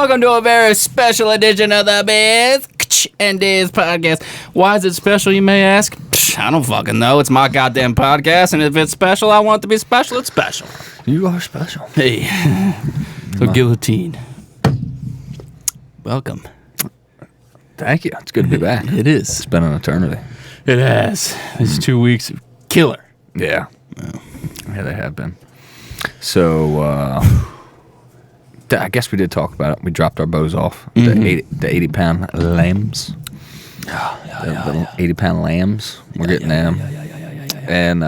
Welcome to a very special edition of the Biz and Diz podcast. Why is it special, you may ask? I don't fucking know. It's my goddamn podcast, and if it's special, I want it to be special. It's special. You are special. Hey. So, Guillotine. Welcome. Thank you. It's good to be back. It is. It's been an eternity. It has. It's 2 weeks of killer. Yeah. Yeah, they have been. So, I guess we did talk about it. We dropped our bows off. The 80-pound lambs. The 80-pound lambs. We're getting them. And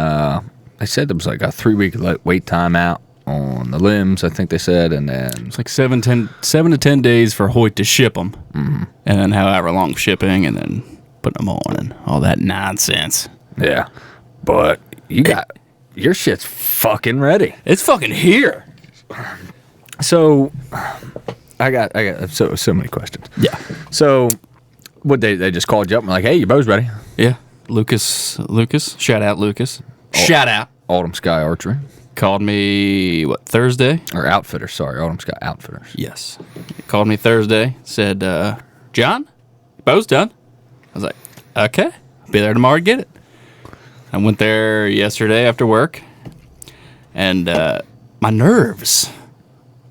they said there was like a 3-week wait time out on the limbs, I think they said. And then it's like 7 to 10 days for Hoyt to ship them. Mm-hmm. And then however long shipping and then putting them on and all that nonsense. Yeah. But your shit's fucking ready. It's fucking here. So, I got so many questions. Yeah. So, what they just called you up and like, hey, your bow's ready. Yeah. Lucas. Shout out, Lucas. Shout out. Autumn Sky Archery. Called me, Thursday? Or Outfitters, sorry. Autumn Sky Outfitters. Yes. He called me Thursday. Said, John, bow's done. I was like, okay. I'll be there tomorrow to get it. I went there yesterday after work. And my nerves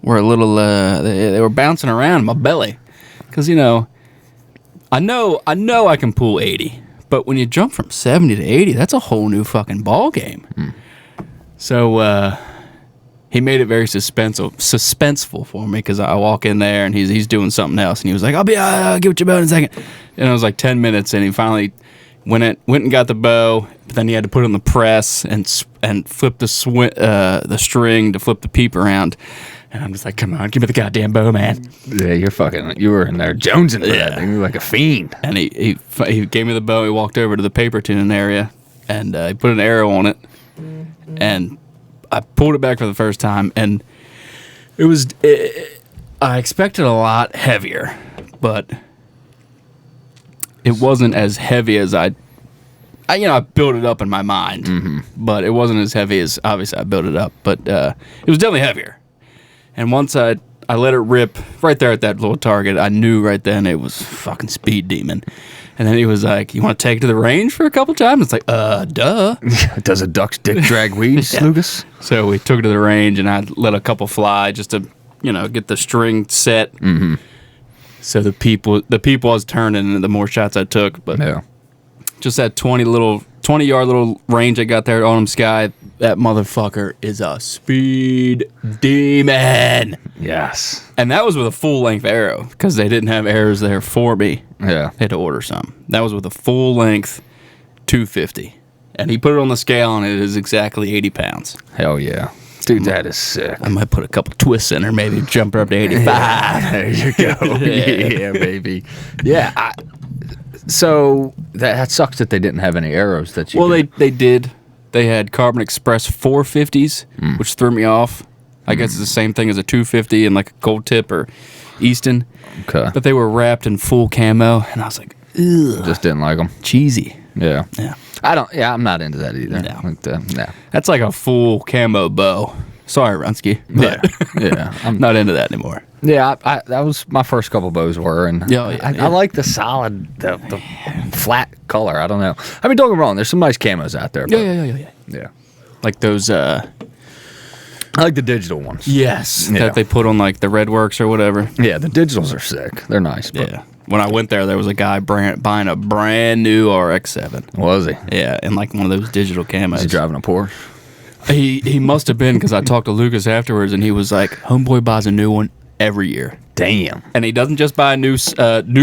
were a little, they were bouncing around in my belly. Because, I know I can pull 80. But when you jump from 70 to 80, that's a whole new fucking ball game. So he made it very suspenseful for me because I walk in there and he's doing something else. And he was like, I'll give it your bow in a second. And it was like 10 minutes and he finally went and got the bow. But then he had to put it on the press and flip the string to flip the peep around. And I'm just like, come on, give me the goddamn bow, man. Yeah, you were in there jonesing for that thing. You were like a fiend. And he gave me the bow. He walked over to the paper tuning area, and he put an arrow on it. And I pulled it back for the first time, and I expected a lot heavier, but it wasn't as heavy as I built it up in my mind, but it wasn't as heavy as, obviously, I built it up. But it was definitely heavier. And once I let it rip right there at that little target, I knew right then it was fucking speed demon. And then he was like, you want to take it to the range for a couple times? It's like, duh. Does a duck's dick drag weeds, Lucas? So we took it to the range, and I let a couple fly just to, get the string set. Mm-hmm. So the people I was turning, and the more shots I took. But just that 20-yard little range I got there at Autumn Sky, that motherfucker is a speed demon. Yes. And that was with a full-length arrow, because they didn't have arrows there for me. Yeah. They had to order some. That was with a full-length 250. And he put it on the scale, and it is exactly 80 pounds. Hell yeah. Dude, that is sick. I might put a couple twists in her, maybe jump her up to 85. There you go. Yeah, baby. Yeah, so that sucks that they didn't have any arrows that you they did. They had Carbon Express 450s, which threw me off. I guess it's the same thing as a 250 and like a gold tip or Easton. Okay. But they were wrapped in full camo, and I was like, ugh. Just didn't like them. Cheesy. Yeah. Yeah. I'm not into that either. No. That's like a full camo bow. Sorry, Runsky. Yeah. I'm not into that anymore. Yeah, that was my first couple bows were, and I like the solid, the flat color. I don't know. I mean, don't get me wrong. There's some nice camos out there. But yeah. Like those. I like the digital ones. Yes, that they put on like the Redworks or whatever. Yeah, the digitals are sick. They're nice. But yeah. When I went there was a guy buying a brand new RX-7. Was he? Yeah, and like one of those digital camos. Was he driving a Porsche? He must have been, because I talked to Lucas afterwards, and he was like, homeboy buys a new one every year. Damn. And he doesn't just buy a new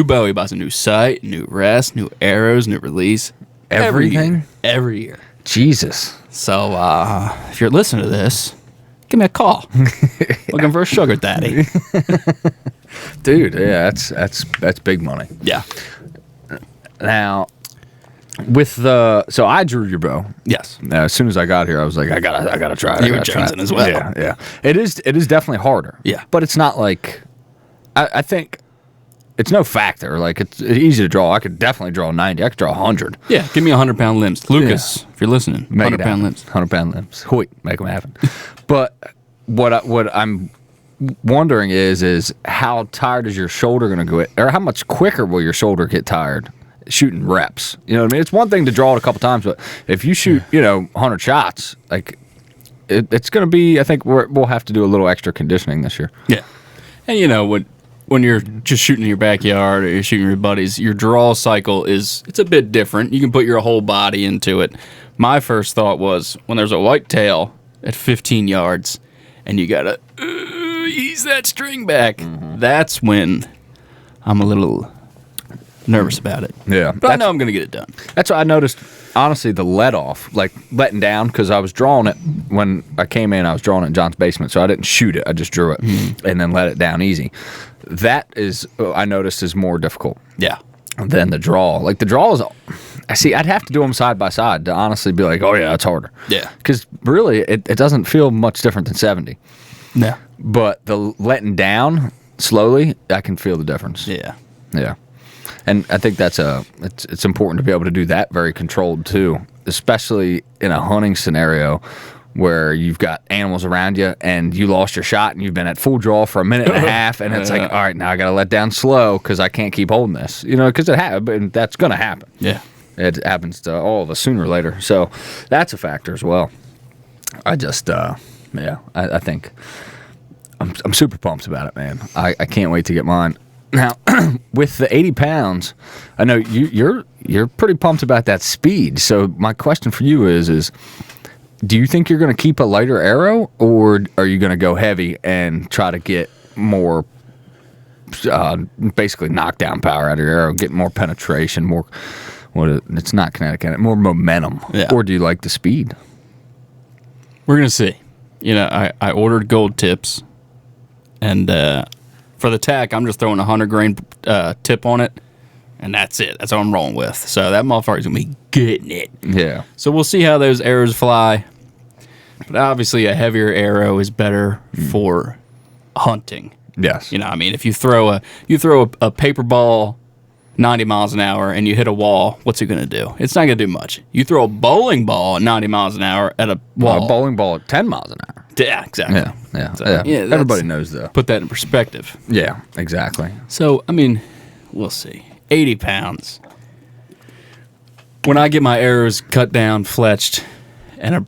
bow. He buys a new sight, new rest, new arrows, new release. Everything? Every year. Jesus. So if you're listening to this, give me a call. Looking for a sugar daddy. Dude, yeah, that's big money. Yeah. Now, so I drew your bow. Yes. As soon as I got here, I was like, I gotta try it. You were jonesing as well. Yeah. It is definitely harder. Yeah. But it's not like, I think it's no factor. Like, it's easy to draw. I could definitely draw 90. I could draw 100. Yeah. Give me 100-pound limbs, Lucas. If you're listening, 100-pound limbs. 100-pound limbs. Hoyt, make them happen. But what I'm wondering is how tired is your shoulder going to go, or how much quicker will your shoulder get tired shooting reps? You know what I mean? It's one thing to draw it a couple times, but if you shoot, 100 shots, like it's going to be, I think we'll have to do a little extra conditioning this year. Yeah. And when you're just shooting in your backyard or you're shooting your buddies, your draw cycle it's a bit different. You can put your whole body into it. My first thought was when there's a whitetail at 15 yards and you got to ease that string back, that's when I'm a little nervous about it. Yeah. But I know I'm going to get it done. That's what I noticed, honestly, the let off, like letting down, because I was drawing it when I came in, I was drawing it in John's basement, so I didn't shoot it, I just drew it and then let it down easy. That is, I noticed, is more difficult. Yeah. Than the draw. Like the draw is, I'd have to do them side by side to honestly be like, oh yeah, it's harder. Yeah. Because really, it doesn't feel much different than 70. No. But the letting down slowly, I can feel the difference. Yeah. Yeah. And I think it's important to be able to do that very controlled too, especially in a hunting scenario where you've got animals around you and you lost your shot and you've been at full draw for a minute and a half and it's like, all right, now I got to let down slow because I can't keep holding this, because that's going to happen. Yeah. It happens to all of us sooner or later. So that's a factor as well. I just, I think I'm super pumped about it, man. I can't wait to get mine. Now, with the 80 pounds, I know you're pretty pumped about that speed. So my question for you is do you think you're going to keep a lighter arrow, or are you going to go heavy and try to get more, basically knockdown power out of your arrow, get more penetration, more, it's not kinetic, more momentum? Yeah. Or do you like the speed? We're going to see. I ordered gold tips, and for the tack, I'm just throwing a 100 grain tip on it, and that's it. That's what I'm rolling with. So that motherfucker's going to be getting it. Yeah. So we'll see how those arrows fly. But obviously a heavier arrow is better for hunting. Yes. If you throw a paper ball 90 miles an hour and you hit a wall, what's it going to do? It's not going to do much. You throw a bowling ball at 90 miles an hour at a wall. A bowling ball at 10 miles an hour. Yeah, exactly. Yeah. So, everybody knows though. Put that in perspective. Yeah, exactly. So, we'll see. 80 pounds. When I get my arrows cut down, fletched, and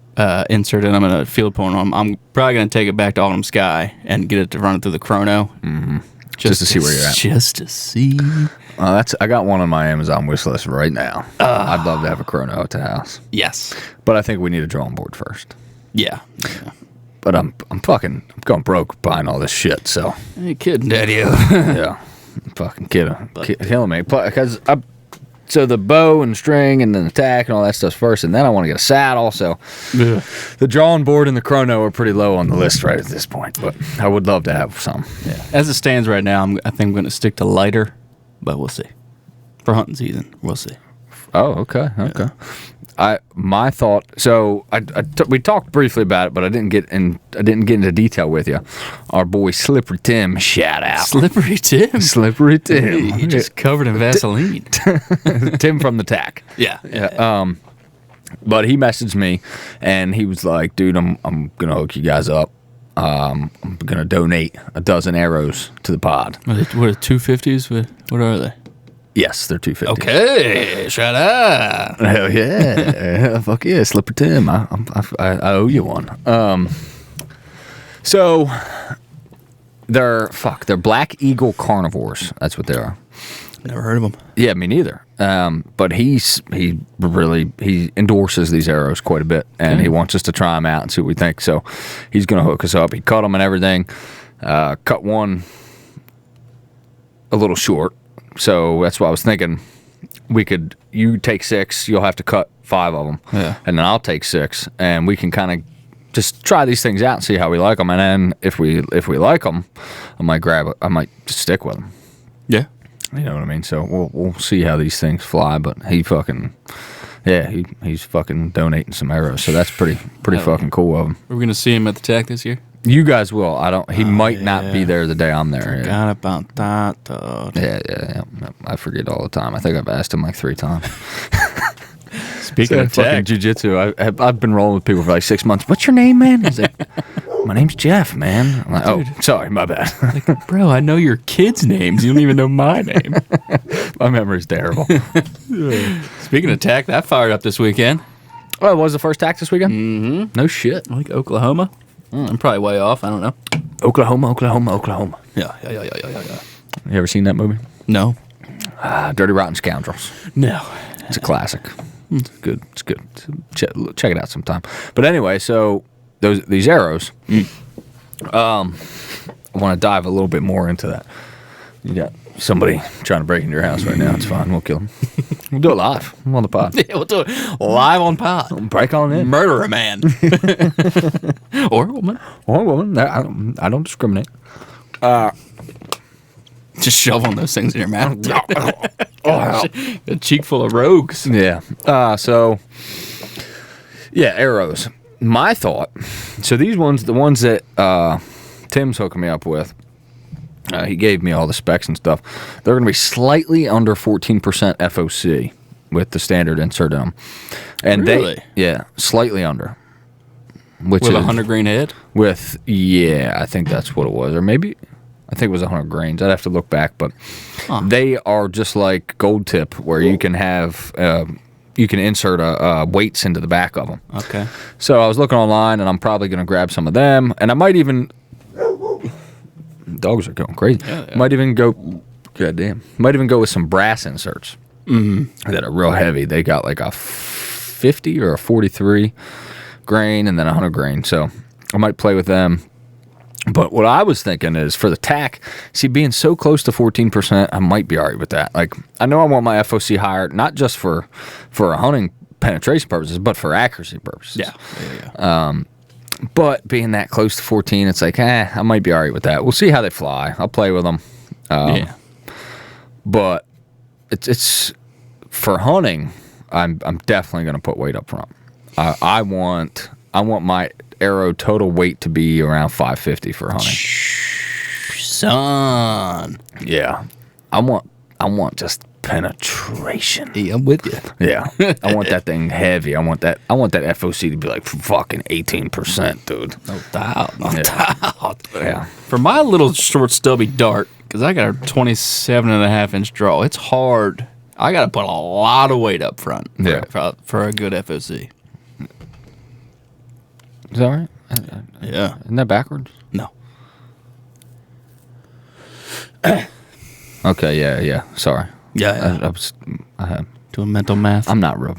inserted, I'm going to field point them. I'm probably going to take it back to Autumn Sky and get it to run it through the chrono. Mm-hmm. Just to see where you're at. Just to see. I got one on my Amazon wish list right now. I'd love to have a chrono at the house. Yes. But I think we need a drawing board first. Yeah. But I'm going broke buying all this shit, so. You kidding, Daddy? Yeah. I'm fucking killing me. Because so the bow and string and then the tack and all that stuff's first, and then I want to get a saddle. So the drawing board and the chrono are pretty low on the list right at this point, but I would love to have some. Yeah. As it stands right now, I think I'm going to stick to lighter, but we'll see. For hunting season, we'll see. Oh, okay. My thought. So we talked briefly about it, but I didn't get into detail with you. Our boy Slippery Tim, shout out. Slippery Tim. He just covered in Vaseline. Tim from the tack. Yeah. But he messaged me, and he was like, "Dude, I'm gonna hook you guys up. I'm gonna donate a dozen arrows to the pod." What are 250s? What are they? Yes, they're 250. Okay, shout out. Hell yeah. Fuck yeah, Slipper Tim. I owe you one. So they're Black Eagle carnivores. That's what they are. Never heard of them. Yeah, me neither. But he endorses these arrows quite a bit, and he wants us to try them out and see what we think. So he's going to hook us up. He cut them and everything. Cut one a little short. So that's what I was thinking. You take 6, you'll have to cut 5 of them. Yeah. And then I'll take 6, and we can kind of just try these things out and see how we like them. And then if we like them, I might just stick with them. Yeah. You know what I mean? So we'll see how these things fly. But he's fucking donating some arrows. So that's pretty fucking cool of him. We're gonna see him at the tack this year. You guys will. He might not be there the day I'm there. Forgot about that, though. Yeah. I forget all the time. I think I've asked him like 3 times. Speaking of fucking tack, jiu-jitsu, I've been rolling with people for like 6 months. What's your name, man? He's like, my name's Jeff, man. I'm like, oh, sorry, my bad. Like, bro, I know your kids' names. You don't even know my name. My memory's terrible. Speaking of tack, that fired up this weekend. Oh, it was the first tack this weekend? Mm-hmm. No shit. Like Oklahoma. I'm probably way off. I don't know. Oklahoma. Yeah. You ever seen that movie? No. Dirty Rotten Scoundrels. No. It's a classic. It's good. Check it out sometime. But anyway, so these arrows. I want to dive a little bit more into that. You got somebody trying to break into your house right now. It's fine. We'll kill them. We'll do it live. I'm on the pod. Yeah, we'll do it live on pod. Break on in. Murder a man. Or a woman. I don't discriminate. Just shove on those things in your mouth. Oh, a cheek full of rogues. Yeah. Arrows. My thought. So these ones, the ones that Tim's hooking me up with, he gave me all the specs and stuff. They're going to be slightly under 14% F.O.C. with the standard insert in them. And really? Slightly under. With 100 grain head? I think that's what it was. Or maybe, I think it was 100 grains. I'd have to look back, but they are just like gold tip where you can have, you can insert weights into the back of them. Okay. So I was looking online, and I'm probably going to grab some of them, and I might even, dogs are going crazy. Yeah. Might even go with some brass inserts that are real heavy. They got like a 50 or a 43 grain and then 100 grain. So I might play with them. But what I was thinking is for the tack, being so close to 14%, I might be all right with that. Like, I know I want my F.O.C. higher, not just for a hunting penetration purposes, but for accuracy purposes. Yeah. But being that close to 14, it's like, I might be all right with that. We'll see how they fly. I'll play with them. But it's for hunting, I'm definitely going to put weight up front. I want my arrow total weight to be around 550 for hunting. Son. Yeah. I want just penetration. Yeah, I'm with you. Yeah. I want that thing heavy. I want that F.O.C. to be like fucking 18%, dude. No doubt. No doubt. Yeah. For my little short stubby dart, because I got a 27.5-inch draw, it's hard. I got to put a lot of weight up front for a good F.O.C. Is that right? Yeah. Isn't that backwards? No. Okay, yeah. Sorry. Yeah. I have Doing mental math. I'm not real,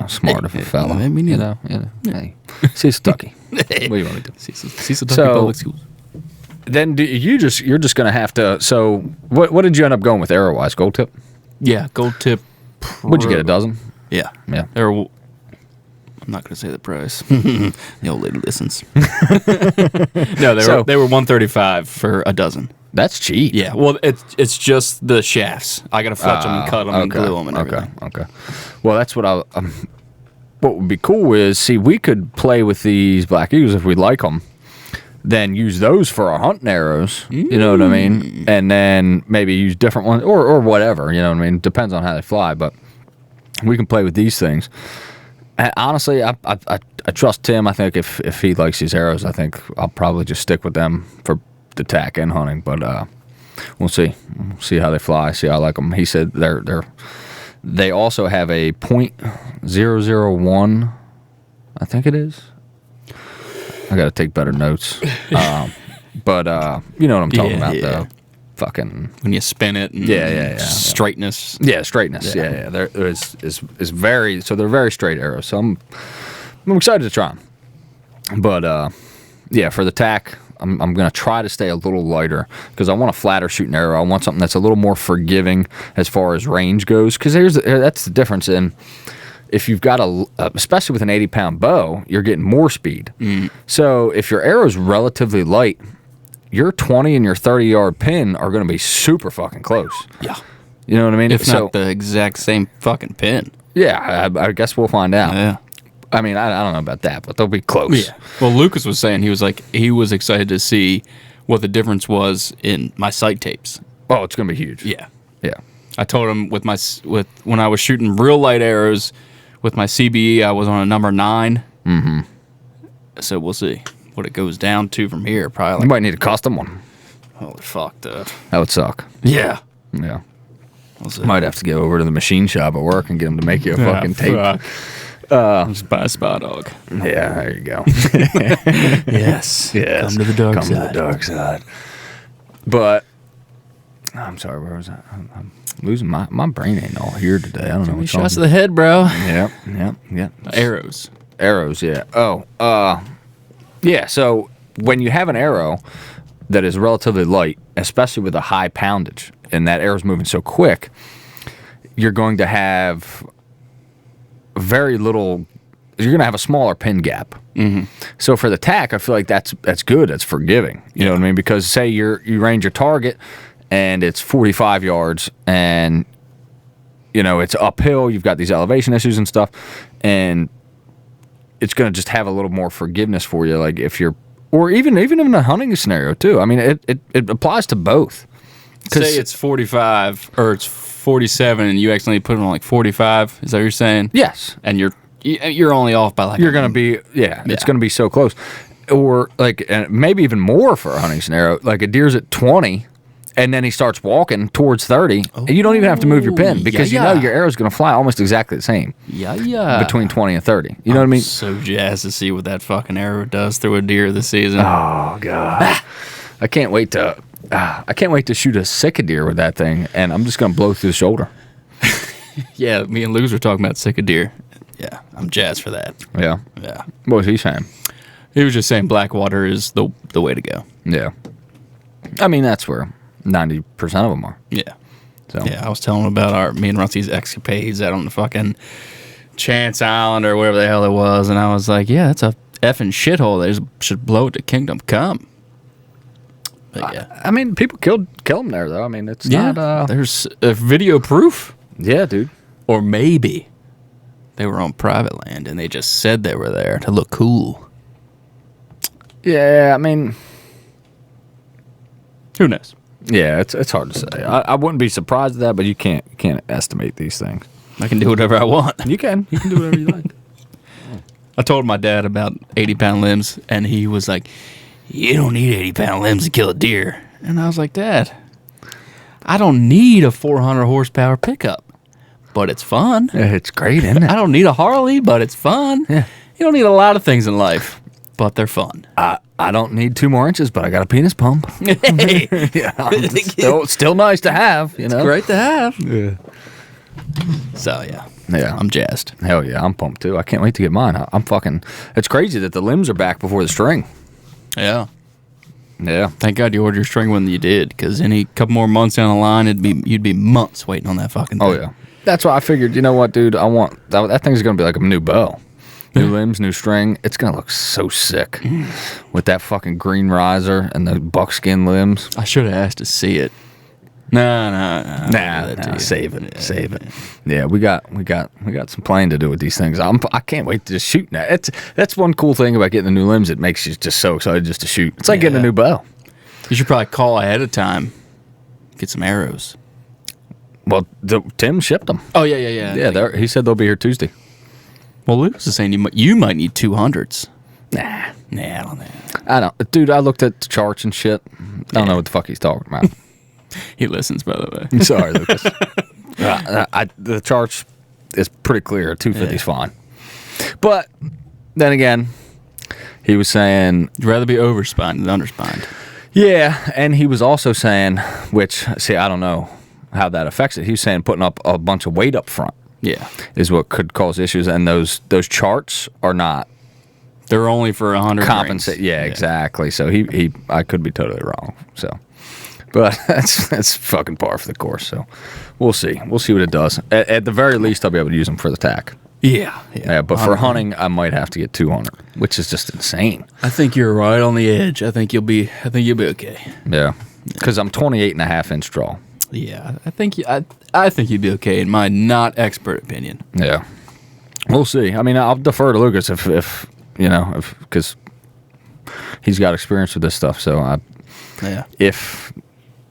smart of a fella. Me neither. Hey, see Stucky. What do you want me to do? See public schools. Then you're just gonna have to. So what did you end up going with arrow wise? Gold tip? Yeah, gold tip. What'd you get? A dozen? Yeah. I'm not gonna say the price. The old lady listens. No, they were 135 for a dozen. That's cheap. Yeah, well, it's just the shafts. I gotta fletch them and cut them and glue them and everything. Okay. Well, that's what what would be cool is we could play with these Black Eagles if we like them. Then use those for our hunting arrows. You know what I mean? And then maybe use different ones or whatever. You know what I mean? Depends on how they fly, but we can play with these things. And honestly, I trust Tim. I think if he likes these arrows, I think I'll probably just stick with them for the tack and hunting. But we'll see. We'll see how they fly. See how I like them. He said they also have a .001. I think it is. I got to take better notes. But you know what I'm talking about, though. Fucking when you spin it. And straightness. Yeah, straightness. Yeah. There is very. So they're very straight arrows. So I'm excited to try them. But for the tack, I'm gonna try to stay a little lighter because I want a flatter shooting arrow. I want something that's a little more forgiving as far as range goes. Because that's the difference in. If you've got especially with an 80-pound bow, you're getting more speed. So if your arrow's relatively light, your 20 and your 30-yard pin are going to be super fucking close. Yeah. You know what I mean? If not the exact same fucking pin. Yeah, I guess we'll find out. Yeah. I mean, I don't know about that, but they'll be close. Yeah. Well, Lucas was saying he was excited to see what the difference was in my sight tapes. Oh, it's going to be huge. Yeah. Yeah. I told him when I was shooting real light arrows with my CBE, I was on a number 9. Mm-hmm. So we'll see. what it goes down to from here. Probably You like, might need a custom one. holy fuck, dude. That would suck. Yeah. Yeah. We'll see. Might have to go over to the machine shop at work and get them to make you a fucking tape. Fuck. Just buy a Spa Dog. Yeah, there you go. Yes. Yes. Come to the dark Come side. to the dark side. But I'm sorry, where was I? I'm losing my brain ain't all here today. I don't know what's Shots to wrong. the head, bro. Yep. Arrows. Arrows, yeah. Yeah, so when you have an arrow that is relatively light, especially with a high poundage, and that arrow's moving so quick, you're going to have very little. You're going to have a smaller pin gap. Mm-hmm. So for the tack, I feel like that's good. That's forgiving. You know what I mean? Because say you range your target, and it's 45 yards, and it's uphill. You've got these elevation issues and stuff, and it's going to just have a little more forgiveness for you. Like if you're, or even in a hunting scenario too. I mean, it applies to both. Say it's 45 or it's 47, and you accidentally put it on like 45. Is that what you're saying? Yes. And you're only off by like You're going to be, it's going to be so close. Or like, and maybe even more for a hunting scenario. Like a deer's at 20, and then he starts walking towards 30, and you don't even have to move your pin because you know your arrow's going to fly almost exactly the same. Yeah. Between 20 and 30. You know what I mean? So jazzed to see what that fucking arrow does through a deer this season. Oh god. I can't wait to shoot a sick deer with that thing, and I'm just going to blow through the shoulder. Yeah, me and Luz were talking about sick deer. Yeah, I'm jazzed for that. Yeah. Yeah. What was he saying? He was just saying Blackwater is the way to go. Yeah. I mean, that's where 90% of them are. Yeah. So Yeah, I was telling him about me and Rusty's escapades out on the fucking Chance Island or wherever the hell it was, and I was like, yeah, that's a effing shithole. They just should blow it to Kingdom Come. But yeah. I mean, people kill them there, though. I mean, it's not... There's video proof. Yeah, dude. Or maybe they were on private land and they just said they were there to look cool. Yeah, I mean... Who knows? Yeah, it's hard to say. I wouldn't be surprised at that, but you can't estimate these things. I can do whatever I want. You can do whatever you like. I told my dad about 80-pound limbs, and he was like, you don't need 80-pound limbs to kill a deer. And I was like, Dad, I don't need a 400 horsepower pickup, but it's fun. It's great, isn't it? I don't need a Harley, but it's fun. Yeah. You don't need a lot of things in life, but they're fun. I don't need 2 more inches, but I got a penis pump. Hey, Yeah, still nice to have, you know? great to have. Yeah. So, yeah. Yeah. I'm jazzed. Hell yeah, I'm pumped too. I can't wait to get mine. I'm fucking... It's crazy that the limbs are back before the string. Yeah. Yeah. Thank God you ordered your string when you did, because any couple more months down the line, you'd be months waiting on that fucking thing. Oh, yeah. That's why I figured, you know what, dude? I want... That thing's going to be like a new bow. New limbs, new string. It's going to look so sick. With that fucking green riser and the buckskin limbs. I should have asked to see it. No. Nah, save it. Yeah. Save it. Yeah, we got some planning to do with these things. I can't wait to just shoot now. That's one cool thing about getting the new limbs. It makes you just so excited just to shoot. It's like getting a new bow. You should probably call ahead of time. Get some arrows. Well, Tim shipped them. Oh, yeah. Yeah, he said they'll be here Tuesday. Well, Lucas is saying you might need 200s. Nah, I don't know. I don't. Dude, I looked at the charts and shit. I don't know what the fuck he's talking about. He listens, by the way. Sorry, Lucas. The charts is pretty clear. 250's fine. But then again, he was saying... You'd rather be overspined than underspined. Yeah, and he was also saying, which, see, I don't know how that affects it. He was saying putting up a bunch of weight up front. Yeah. Is what could cause issues, and those charts are not... They're only for 100 compensate. grains. Yeah, exactly. So I could be totally wrong. So... But that's fucking par for the course. So we'll see. We'll see what it does. At the very least, I'll be able to use them for the tack. Yeah. But for hunting, I might have to get 200, which is just insane. I think you're right on the edge. I think you'll be okay. Yeah, because I'm 28.5-inch draw. Yeah, I think you'd be okay in my not expert opinion. Yeah, we'll see. I mean, I'll defer to Lucas if because he's got experience with this stuff. So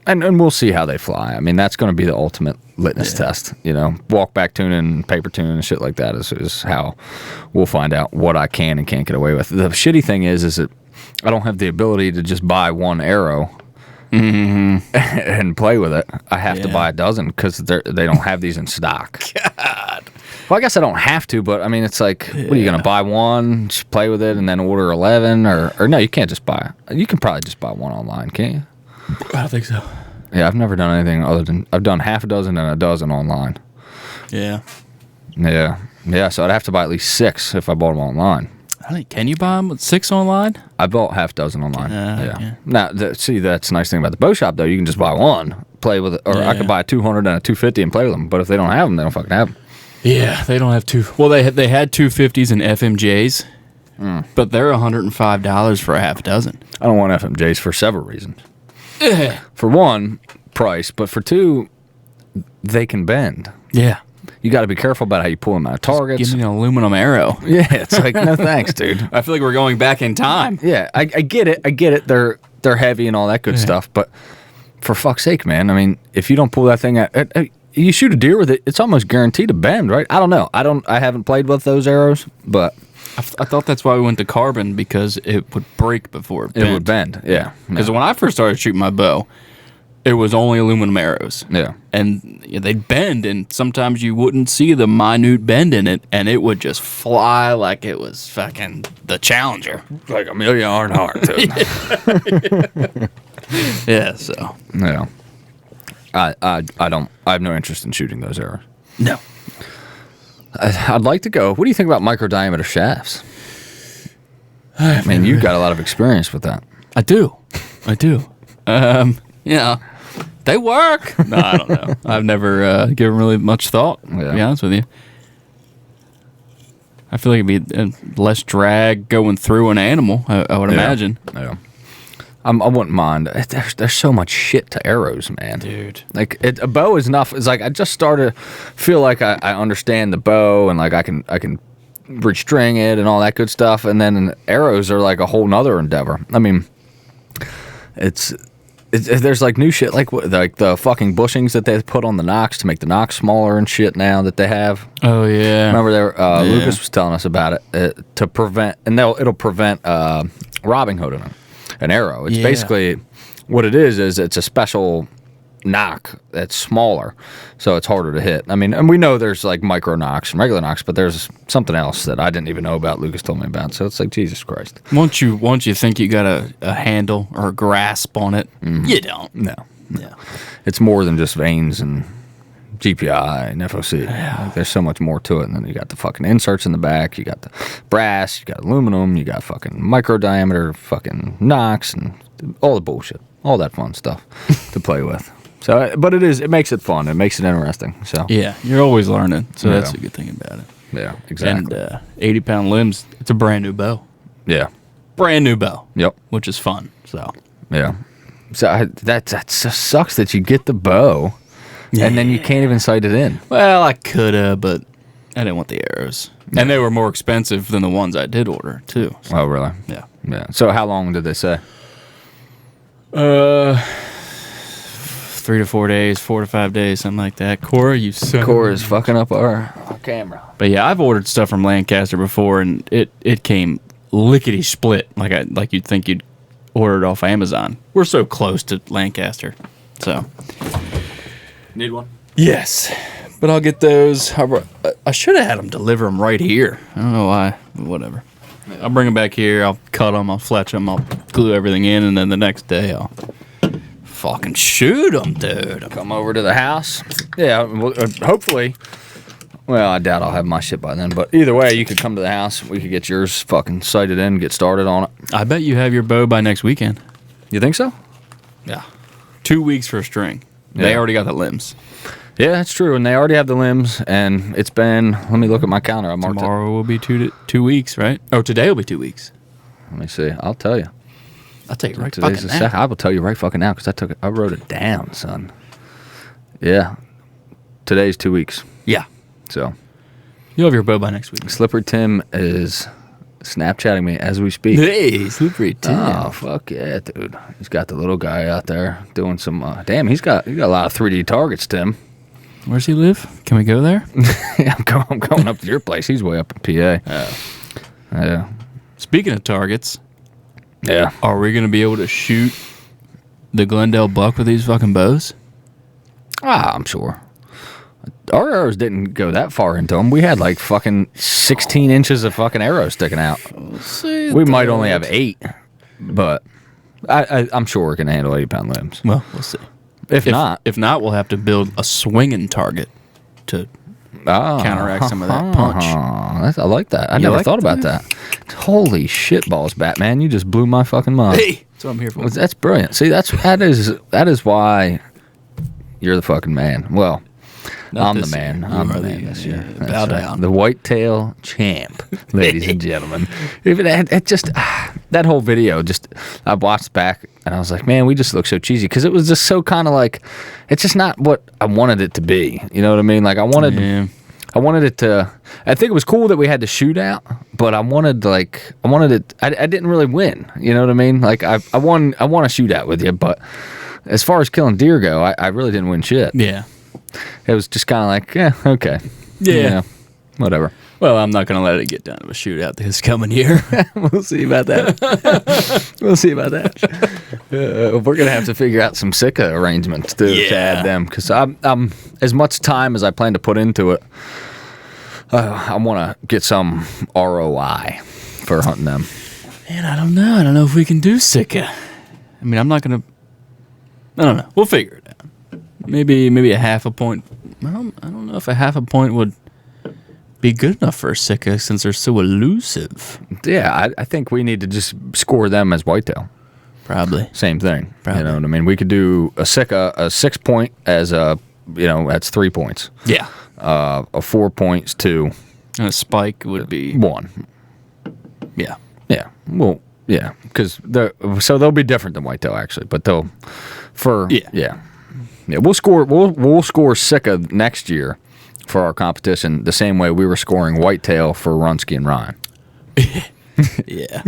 And we'll see how they fly. I mean, that's going to be the ultimate litmus test. Walk back tuning, paper tuning, and shit like that is how we'll find out what I can and can't get away with. The shitty thing is that I don't have the ability to just buy one arrow and play with it. I have to buy a dozen because they don't have these in stock. God. Well, I guess I don't have to, but I mean, it's like, what are you going to buy one, just play with it, and then order 11? Or no, you can't just buy. You can probably just buy one online, can't you? I don't think so. Yeah, I've never done anything other than I've done half a dozen and a dozen online. Yeah. Yeah. So I'd have to buy at least 6 if I bought them online. I think, can you buy them with 6 online? I bought half a dozen online. Yeah. Okay. Now, see, that's the nice thing about the bow shop, though. You can just buy one, play with it, or I could buy a 200 and a 250 and play with them. But if they don't have them, they don't fucking have them. Yeah, they don't have two. Well, they had 250s and FMJs, but they're $105 for a half a dozen. I don't want FMJs for several reasons. For one, price, but for two, they can bend. Yeah. You got to be careful about how you pull them out of targets. Give me an aluminum arrow. Yeah, it's like, no thanks, dude. I feel like we're going back in time. Yeah, I get it. They're heavy and all that good stuff, but for fuck's sake, man. I mean, if you don't pull that thing out, you shoot a deer with it, it's almost guaranteed to bend, right? I don't know. I haven't played with those arrows, but I thought that's why we went to carbon, because it would break before it bent. it would bend. Yeah, Because when I first started shooting my bow, it was only aluminum arrows. Yeah. And they'd bend, and sometimes you wouldn't see the minute bend in it, and it would just fly like it was fucking the Challenger. Like a $1,000,000 heart, too. Yeah, so. Yeah. I have no interest in shooting those arrows. No. I'd like to go. What do you think about micro diameter shafts? I mean, you've got a lot of experience with that. I do. Yeah. They work. No, I don't know. I've never given really much thought, to be honest with you. I feel like it'd be less drag going through an animal, I would imagine. Yeah. I wouldn't mind. There's so much shit to arrows, man. Dude. Like, a bow is enough. It's like I just started to feel like I understand the bow, and like I can restring it and all that good stuff. And then arrows are like a whole nother endeavor. I mean, there's like new shit, like the fucking bushings that they put on the nocks to make the nocks smaller and shit now that they have. Oh yeah. Remember Lucas was telling us about it to prevent, and it'll prevent robbing hooding an arrow. It's basically what it is it's a special knock that's smaller, so it's harder to hit. I mean, and we know there's like micro knocks and regular knocks, but there's something else that I didn't even know about. Lucas told me about, so it's like, Jesus Christ. Once you think you got a handle or a grasp on it, you don't. No. It's more than just vanes and GPI and F.O.C. Like, there's so much more to it. And then you got the fucking inserts in the back, you got the brass, you got aluminum, you got fucking micro diameter fucking knocks and all the bullshit, all that fun stuff to play with. So, but it makes it fun. It makes it interesting. So yeah, you're always learning. So that's a good thing about it. Yeah, exactly. And 80-pound limbs, it's a brand new bow. Yeah, brand new bow. Yep, which is fun. So yeah, so that just sucks that you get the bow, and then you can't even sight it in. Well, I coulda, but I didn't want the arrows, and they were more expensive than the ones I did order too. So. Oh, really? Yeah. So how long did they say? 3 to 4 days, 4 to 5 days, something like that. Cora, you suck. Cora's fucking up our camera. But yeah, I've ordered stuff from Lancaster before, and it came lickety split, like you'd think you'd order it off Amazon. We're so close to Lancaster, so Need one? yes. But I'll get those. I should have had them deliver them right here. I don't know why. Whatever. I'll bring them back here. I'll cut them. I'll fletch them. I'll glue everything in, and then the next day I'll fucking shoot them, dude. Come over to the house. Yeah, hopefully. Well, I doubt I'll have my shit by then, but either way, you could come to the house. We could get yours fucking sighted in, get started on it. I bet you have your bow by next weekend. You think so? Yeah. 2 weeks for a string. They already got the limbs. Yeah, that's true, and they already have the limbs, and it's been, let me look at my calendar. I marked Tomorrow will be 2 weeks, right? Oh, today will be 2 weeks. Let me see. I'll tell you. I'll tell you right Today's fucking the now. I will tell you right fucking now, because I wrote it down, son. Yeah. Today's 2 weeks. Yeah. So. You'll have your bow by next week. Slippery Tim is Snapchatting me as we speak. Hey, Slippery Tim. Oh, fuck yeah, dude. He's got the little guy out there doing some, damn, he's got a lot of 3D targets, Tim. Where's he live? Can we go there? Yeah, I'm going up to your place. He's way up in PA. Oh. Yeah. Speaking of targets, Yeah. Are we gonna be able to shoot the Glendale buck with these fucking bows? I'm sure. Our arrows didn't go that far into them. We had like fucking 16 inches of fucking arrows sticking out. We might only have 8, but I'm sure we can handle 80-pound limbs. Well, we'll see. If not, we'll have to build a swinging target to counteract some of that punch. I like that. I never thought about that. Holy shit balls, Batman! You just blew my fucking mind. Hey, that's what I'm here for. That's brilliant. See, that is why you're the fucking man. Well, I'm the man. I'm the man this year. Bow down. The whitetail champ, ladies and gentlemen. It just that whole video. I watched back and I was like, man, we just look so cheesy because it was just so kind of like it's just not what I wanted it to be. You know what I mean? Like I wanted it to. I think it was cool that we had the shootout, but I wanted it. I didn't really win. You know what I mean? Like I won a shootout with you, but as far as killing deer go, I really didn't win shit. Yeah. It was just kind of like, okay. Yeah. You know, whatever. Well, I'm not going to let it get down to a shootout this coming year. We'll see about that. We're going to have to figure out some Sika arrangements, too, to add them. Because I'm as much time as I plan to put into it, I want to get some ROI for hunting them. Man, I don't know. I don't know if we can do Sika. I mean, I'm not going to... I don't know. We'll figure it out. Maybe a half a point. I don't know if a half a point would be good enough for a Sika since they're so elusive. Yeah, I think we need to just score them as whitetail. Probably. Same thing. Probably. You know what I mean? We could do a Sika, a 6 point as that's 3 points. Yeah. A 4 points, 2. And a spike would be 1. Yeah. Yeah. Well, yeah, because they'll be different than whitetail actually, but we'll score Sika next year for our competition the same way we were scoring whitetail for Runsky and Ryan. Yeah.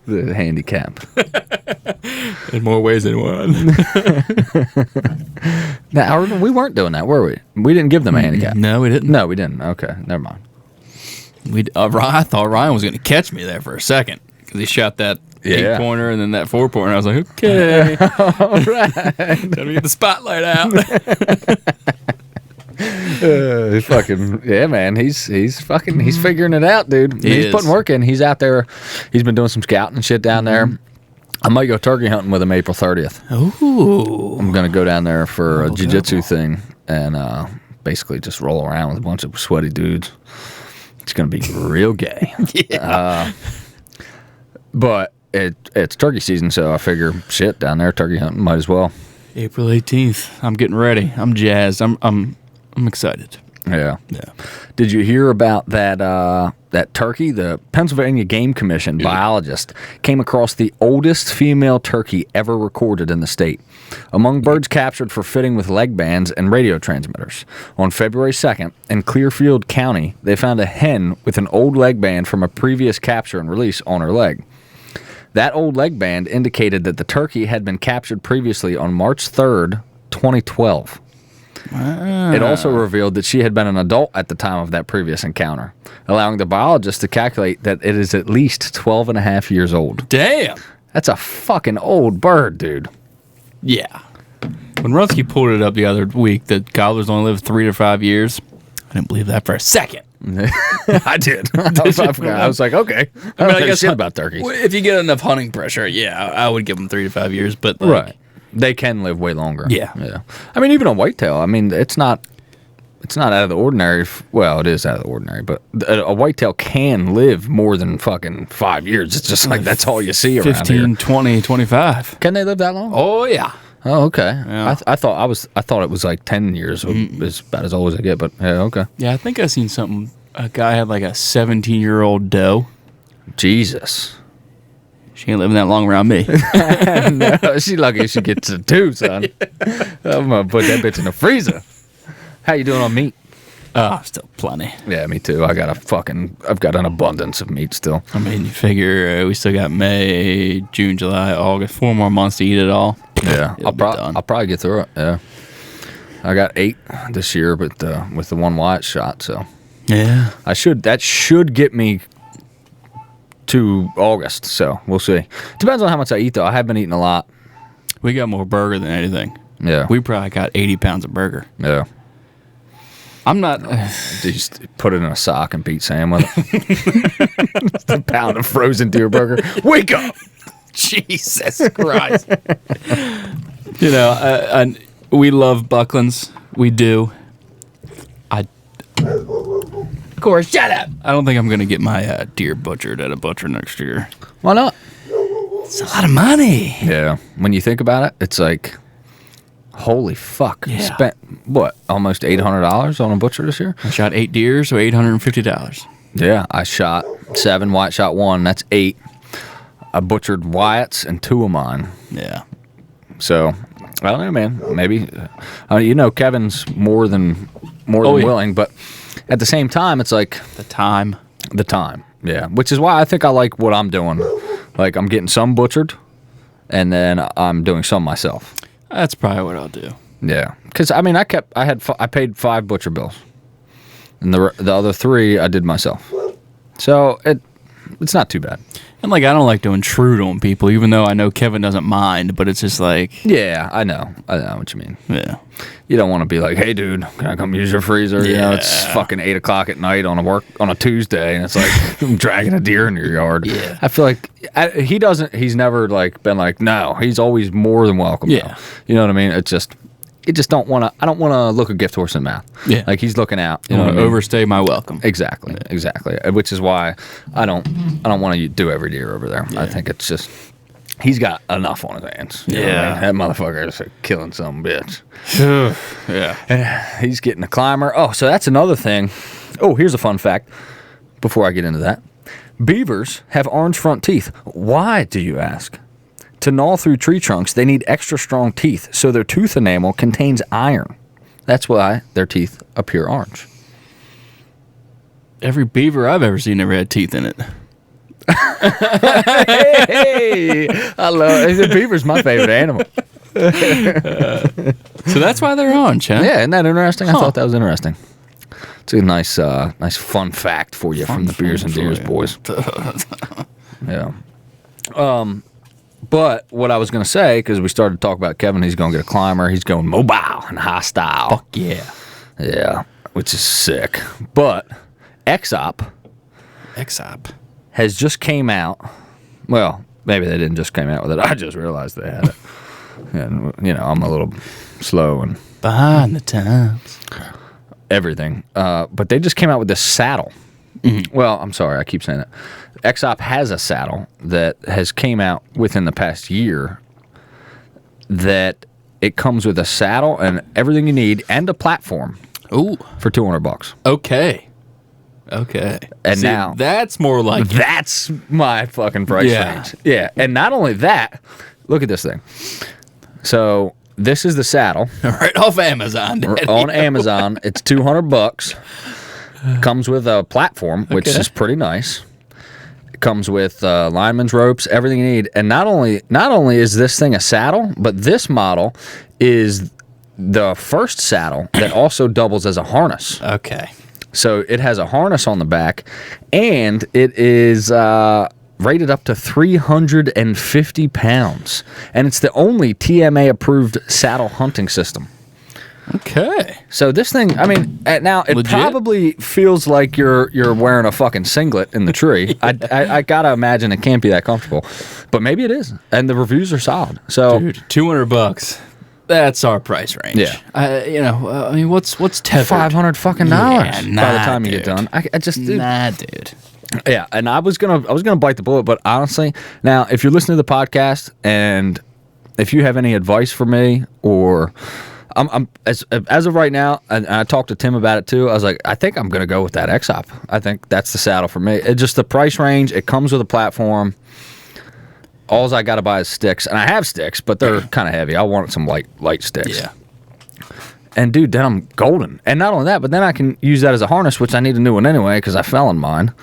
The handicap. In more ways than one. Now, we weren't doing that, were we? We didn't give them a handicap. No, we didn't. No, we didn't. Okay, never mind. I thought Ryan was going to catch me there for a second because he shot that 8-pointer and then that 4-pointer. I was like, okay. All right. Time to get the spotlight out. Man. He's figuring it out, dude. He's putting work in. He's out there. He's been doing some scouting and shit down there. I might go turkey hunting with him April 30th. Ooh. I'm going to go down there for a jiu-jitsu thing and basically just roll around with a bunch of sweaty dudes. It's going to be real gay. Yeah. But it's turkey season, so I figure shit down there turkey hunting might as well. April 18th. I'm getting ready. I'm jazzed. I'm excited. Yeah. Yeah. Did you hear about that turkey? The Pennsylvania Game Commission biologist came across the oldest female turkey ever recorded in the state. Among birds captured for fitting with leg bands and radio transmitters. On February 2nd, in Clearfield County, they found a hen with an old leg band from a previous capture and release on her leg. That old leg band indicated that the turkey had been captured previously on March 3rd, 2012. It also revealed that she had been an adult at the time of that previous encounter, allowing the biologist to calculate that it is at least 12 and a half years old. Damn. That's a fucking old bird, dude. Yeah. When Runsky pulled it up the other week that gobblers only live 3 to 5 years, I didn't believe that for a second. I did. I was like, okay. I guess shit about turkeys. If you get enough hunting pressure, yeah, I would give them 3 to 5 years. But right. They can live way longer. Yeah. I mean, even on whitetail, I mean, it's not out of the ordinary. Well, it is out of the ordinary, but a whitetail can live more than fucking 5 years. It's just like that's all you see around 15, here. 20, 25. Can they live that long? Oh, yeah. Oh, okay. Yeah. I thought it was like 10 years. It's about as old as I get, but yeah, okay. Yeah, I think I seen something. A guy had like a 17-year-old doe. Jesus. She ain't living that long around me. No, she lucky she gets to 2, son. I'm gonna put that bitch in the freezer. How you doing on meat? Still plenty. Yeah, me too. I've got an abundance of meat still. I mean, you figure we still got May, June, July, August, 4 more months to eat it all. Yeah, I'll probably get through it. Yeah, I got 8 this year, but with the one Wyatt shot, so yeah, that should get me to August, so we'll see. Depends on how much I eat, though. I have been eating a lot. We got more burger than anything. Yeah. We probably got 80 pounds of burger. Yeah. I'm not... Just put it in a sock and beat Sam with it. Just a pound of frozen deer burger. Wake up! Jesus Christ. You know, we love Buckland's. We do. Of course, shut up. I don't think I'm going to get my deer butchered at a butcher next year. Why not? It's a lot of money. Yeah. When you think about it, it's like, holy fuck. Yeah. Spent, what, almost $800 on a butcher this year? I shot 8 deer, so $850. Yeah. I shot 7, Wyatt shot 1. That's 8. I butchered Wyatt's and 2 of mine. Yeah. So, I don't know, man. Maybe, Kevin's more than willing, but at the same time, it's like The time. Yeah. Which is why I think I like what I'm doing. Like, I'm getting some butchered, and then I'm doing some myself. That's probably what I'll do. Yeah, because I mean, I paid 5 butcher bills, and the other 3 I did myself. So it's not too bad. And like, I don't like to intrude on people, even though I know Kevin doesn't mind. But it's just like, Yeah, I know what you mean. yeah, You don't want to be like, hey, dude, can I come use your freezer? You know, it's fucking 8 o'clock at night on a Tuesday, and it's like I'm dragging a deer in your yard. Yeah. I feel like he's never like been like, no, he's always more than welcome. Yeah. Though. You know what I mean? I don't want to look a gift horse in the mouth. Yeah. Like he's looking out. You you know know, what I mean? overstay my welcome. Exactly. Which is why I don't want to do every deer over there. I think it's just he's got enough on his hands. You know what I mean? That motherfucker is killing some bitch. Yeah. He's getting a climber. Oh, so that's another thing. Oh, here's a fun fact before I get into that. Beavers have orange front teeth. Why, do you ask? To gnaw through tree trunks, they need extra strong teeth, so their tooth enamel contains iron. That's why their teeth appear orange. Every beaver I've ever seen never had teeth in it. Hey, I love it. The beaver's my favorite animal. So that's why they're orange, huh? Yeah, isn't that interesting? I thought that was interesting. It's a nice fun fact for you from the Beers and Deers boys. Yeah. But what I was going to say, because we started to talk about Kevin, he's going to get a climber. He's going mobile and hostile. Fuck yeah. Yeah, which is sick. But XOP has just came out. Well, maybe they didn't just came out with it. I just realized they had it. And, I'm a little slow and Behind the times. everything. But they just came out with this saddle. Mm-hmm. Well, I'm sorry, I keep saying it. XOP has a saddle that has came out within the past year that it comes with a saddle and everything you need and a platform. Ooh. For $200. Okay. And See, now that's more like that's my fucking price range. Yeah. And not only that, look at this thing. So this is the saddle. right off Amazon. Daddy. On Amazon. It's $200. Comes with a platform, which is pretty nice. It comes with lineman's ropes, everything you need. And not only is this thing a saddle, but this model is the first saddle that also doubles as a harness. Okay. So it has a harness on the back, and it is rated up to 350 pounds. And it's the only TMA-approved saddle hunting system. Okay. So this thing, I mean, now it Legit? probably feels like you're wearing a fucking singlet in the tree. I gotta imagine it can't be that comfortable, but maybe it is, and the reviews are solid. So, Dude, $200. That's our price range. Yeah. I mean, what's tethered? $500 fucking Yeah, by the nah, time you dude. get done. I just dude. Nah, dude. Yeah, and I was gonna bite the bullet, but honestly, now if you're listening to the podcast and if you have any advice for me, or I'm as of right now, and I talked to Tim about it too. I was like, I think I'm gonna go with that XOP. I think that's the saddle for me. It's just the price range. It comes with a platform. All I got to buy is sticks, and I have sticks, but they're kind of heavy. I want some light sticks. Yeah. And dude, then I'm golden. And not only that, but then I can use that as a harness, which I need a new one anyway because I fell in mine.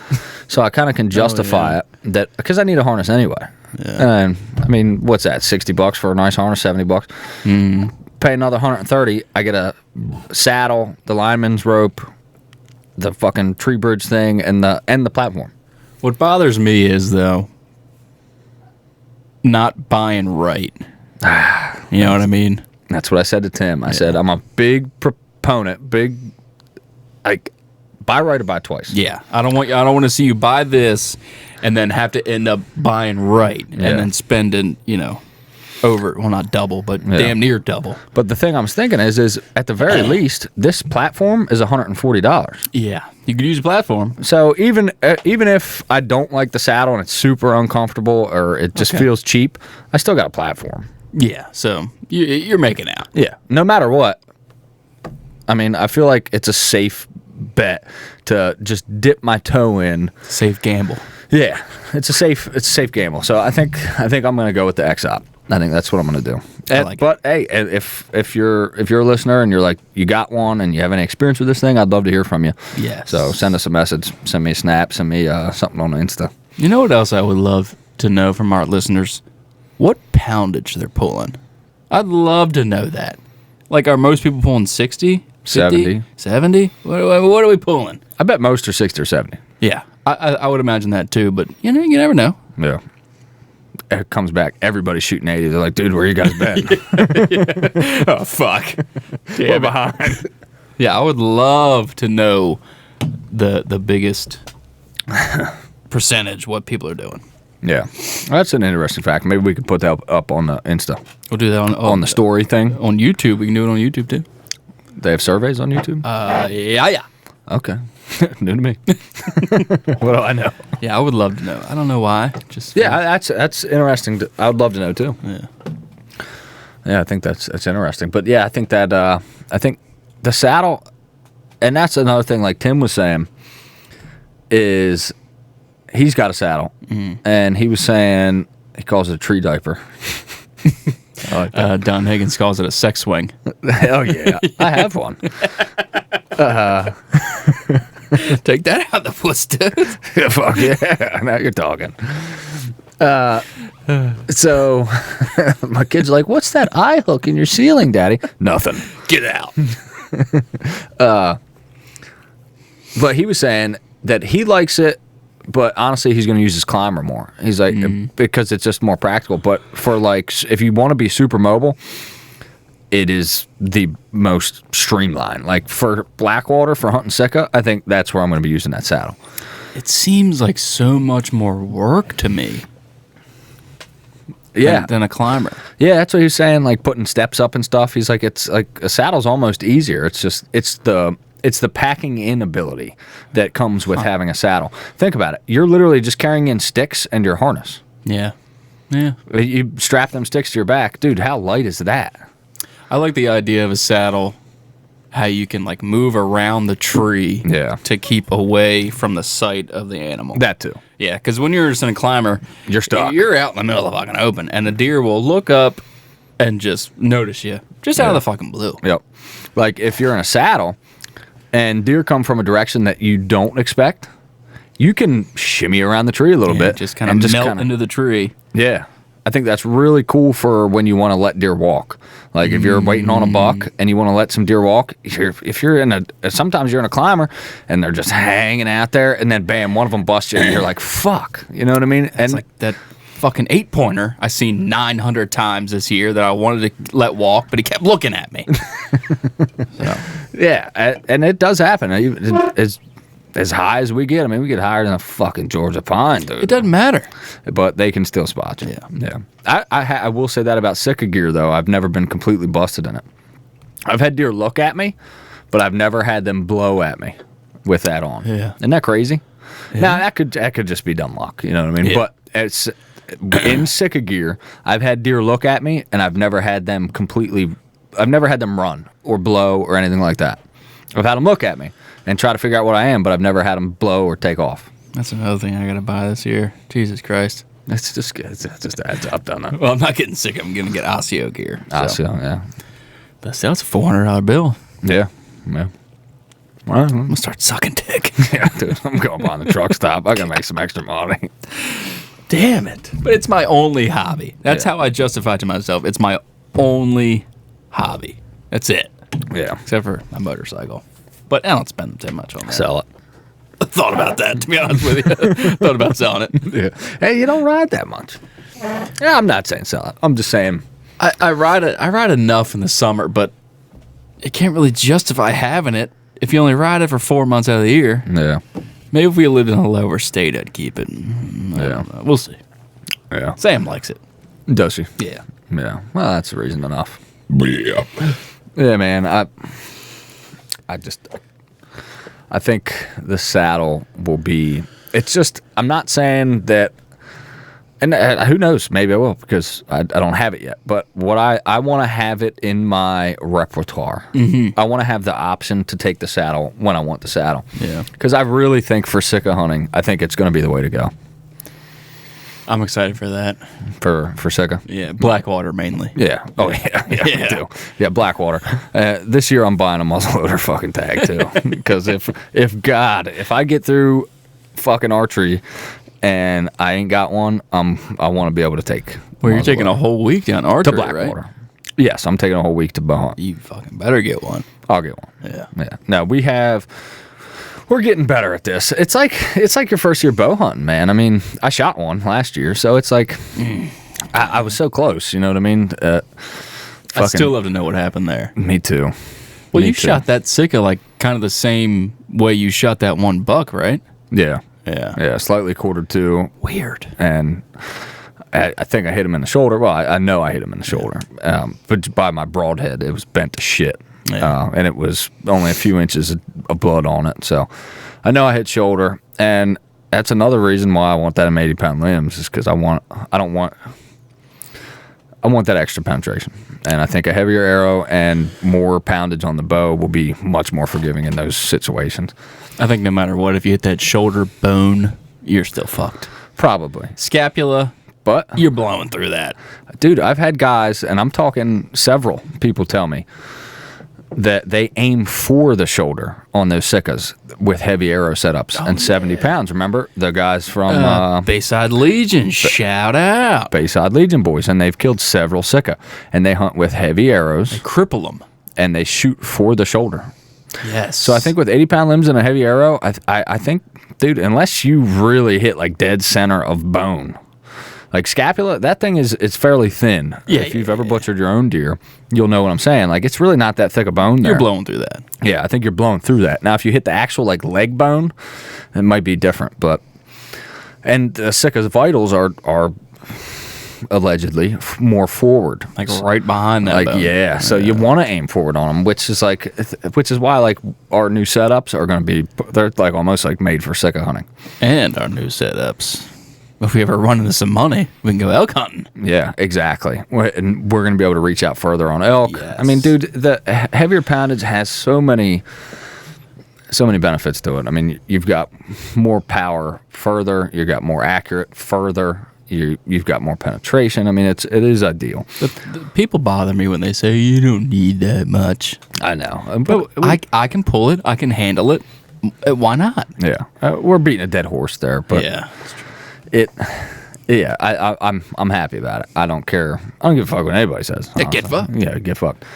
So I kind of can justify it that because I need a harness anyway. Yeah. And I mean, what's that? $60 for a nice harness, $70. Pay another $130. I get a saddle, the lineman's rope, the fucking tree bridge thing, and the platform. What bothers me is, though, not buying right. You know what I mean? That's what I said to Tim. I said, I'm a big proponent, like, buy right or buy twice. Yeah. I don't want to see you buy this and then have to end up buying right and then spending, not double, but damn near double. But the thing I was thinking is at the very least, this platform is $140. Yeah. You could use a platform. So even if I don't like the saddle and it's super uncomfortable or it just feels cheap, I still got a platform. Yeah. So you're making out. Yeah. No matter what. I mean, I feel like it's a safe bet to just dip my toe in. Safe gamble. Yeah. It's a safe gamble. So I think I'm going to go with the X-Op. I think that's what I'm going to do. Hey, if you're a listener and you're like, you got one and you have any experience with this thing, I'd love to hear from you. Yes. So send us a message, send me a snap, send me something on Insta. You know what else I would love to know from our listeners? What poundage they're pulling. I'd love to know that. Like, are most people pulling 60, 50, 70? What are we pulling? I bet most are 60 or 70. Yeah, I would imagine that too, but you never know. Yeah. It comes back, everybody's shooting 80. They're like, dude, where you guys been? Oh, fuck. We're behind. Yeah, I would love to know the biggest percentage what people are doing. Yeah. That's an interesting fact. Maybe we could put that up on the Insta. We'll do that on the story thing. On YouTube. We can do it on YouTube too. They have surveys on YouTube? Yeah. Okay. New to me. What do I know? Yeah, I would love to know. I don't know why. That's interesting. I would love to know too. Yeah. Yeah, I think that's interesting. But yeah, I think that I think the saddle, and that's another thing. Like Tim was saying, is he's got a saddle, and he was saying he calls it a tree diaper. I like that. Don Higgins calls it a sex swing. Hell yeah, I have one. Take that out of the puss, dude. Fuck yeah, now you're talking. So my kid's like, what's that eye hook in your ceiling, Daddy? Nothing. Get out. But he was saying that he likes it, but honestly, he's going to use his climber more. He's like, because it's just more practical. But for like, if you want to be super mobile, it is the most streamlined. Like for Blackwater, for hunting Sika, I think that's where I'm going to be using that saddle. It seems like so much more work to me. Yeah, than a climber. Yeah, that's what he was saying. Like putting steps up and stuff. He's like, it's like a saddle's almost easier. It's just it's the packing in ability that comes with having a saddle. Think about it. You're literally just carrying in sticks and your harness. Yeah. Yeah. You strap them sticks to your back, dude. How light is that? I like the idea of a saddle. How you can like move around the tree to keep away from the sight of the animal. That too. Yeah, because when you're just in a climber, you're stuck. You're out in the middle of the fucking open, and the deer will look up and just notice you, just out of the fucking blue. Yep. Like if you're in a saddle and deer come from a direction that you don't expect, you can shimmy around the tree a little bit. Just kind of melt into the tree. Yeah. I think that's really cool for when you want to let deer walk. Like if you're waiting on a buck and you want to let some deer walk, if you're in sometimes you're in a climber and they're just hanging out there and then bam, one of them busts you and you're like, fuck. You know what I mean? And it's like that fucking 8-pointer I've seen 900 times this year that I wanted to let walk, but he kept looking at me. So. Yeah, and it does happen. As high as we get, I mean, we get higher than a fucking Georgia pine, dude. It doesn't matter. But they can still spot you. Yeah. I will say that about Sika gear, though. I've never been completely busted in it. I've had deer look at me, but I've never had them blow at me with that on. Yeah. Isn't that crazy? Yeah. Now, that could just be dumb luck, you know what I mean? Yeah. But it's in Sika gear, I've had deer look at me, and I've never had them run or blow or anything like that. I've had them look at me and try to figure out what I am, but I've never had them blow or take off. That's another thing I got to buy this year. Jesus Christ. It's just adds up, doesn't it? Well, I'm not getting sick. I'm going to get Osseo gear. Osseo, yeah. That's a $400 bill. Yeah. Well, I'm going to start sucking dick. Yeah, dude. I'm going behind the truck stop. I got to make some extra money. Damn it. But it's my only hobby. That's how I justify to myself. It's my only hobby. That's it. Yeah. Except for my motorcycle. But I don't spend too much on that. Sell it. Thought about that, to be honest with you. Thought about selling it. Yeah. Hey, you don't ride that much. Yeah, I'm not saying sell it. I'm just saying. I ride enough in the summer, but it can't really justify having it if you only ride it for 4 months out of the year. Yeah. Maybe if we lived in a lower state, I'd keep it. I don't know. We'll see. Yeah. Sam likes it. Does she? Yeah. Yeah. Well, that's reason enough. Yeah. Yeah, man. I think the saddle will be. It's just. I'm not saying that. And who knows? Maybe I will because I don't have it yet. But what I want to have it in my repertoire. Mm-hmm. I want to have the option to take the saddle when I want the saddle. Yeah. Because I really think for Sika hunting, I think it's going to be the way to go. I'm excited for that. For Sika? Yeah, Blackwater mainly. Yeah. Oh, yeah. Yeah, me too. Yeah, Blackwater. This year I'm buying a muzzleloader fucking tag, too. Because if I get through fucking archery and I ain't got one, I want to be able to take. Well, you're taking a whole week down archery, to Blackwater. Right? Yes, I'm taking a whole week to bow hunt. You fucking better get one. I'll get one. Yeah. Yeah. No, we're getting better at this. It's like your first year bow hunting, man. I mean, I shot one last year, so it's like I was so close. You know what I mean? I'd still love to know what happened there. Me too. Well, you shot that Sika like kind of the same way you shot that one buck, right? Yeah. Yeah. Yeah. Slightly quartered to. Weird. And I think I hit him in the shoulder. Well, I know I hit him in the shoulder. But by my broadhead, it was bent to shit. Yeah. And it was only a few inches of blood on it. So I know I hit shoulder. And that's another reason why I want that 80-pound limbs is because I want that extra penetration. And I think a heavier arrow and more poundage on the bow will be much more forgiving in those situations. I think no matter what, if you hit that shoulder bone, you're still fucked. Probably. Scapula, but you're blowing through that. Dude, I've had guys, and I'm talking several people tell me that they aim for the shoulder on those Sikas with heavy arrow setups and 70 pounds. Remember the guys from Bayside Legion, shout out. Bayside Legion boys, and they've killed several Sika, and they hunt with heavy arrows. They cripple them. And they shoot for the shoulder. Yes. So I think with 80-pound limbs and a heavy arrow, I think, dude, unless you really hit like dead center of bone, like scapula, that thing it's fairly thin. Yeah. If you've ever butchered your own deer, you'll know what I'm saying. Like it's really not that thick a bone there. You're blowing through that. Yeah, I think you're blowing through that. Now, if you hit the actual like leg bone, it might be different. But and Sika's vitals are allegedly more forward, like right behind that. Like bone. yeah, so you want to aim forward on them, which is why like our new setups are going to be they're like almost like made for Sika hunting. And our new setups. If we ever run into some money, we can go elk hunting. Yeah, exactly. And we're going to be able to reach out further on elk. Yes. I mean, dude, the heavier poundage has so many benefits to it. I mean, you've got more power further, you've got more accurate further, you've got more penetration. I mean, it is ideal. The people bother me when they say you don't need that much. I know, but I can pull it. I can handle it. Why not? Yeah, we're beating a dead horse there, but yeah. I'm happy about it. I don't care. I don't give a fuck what anybody says. Yeah, get fucked. Yeah, get fucked.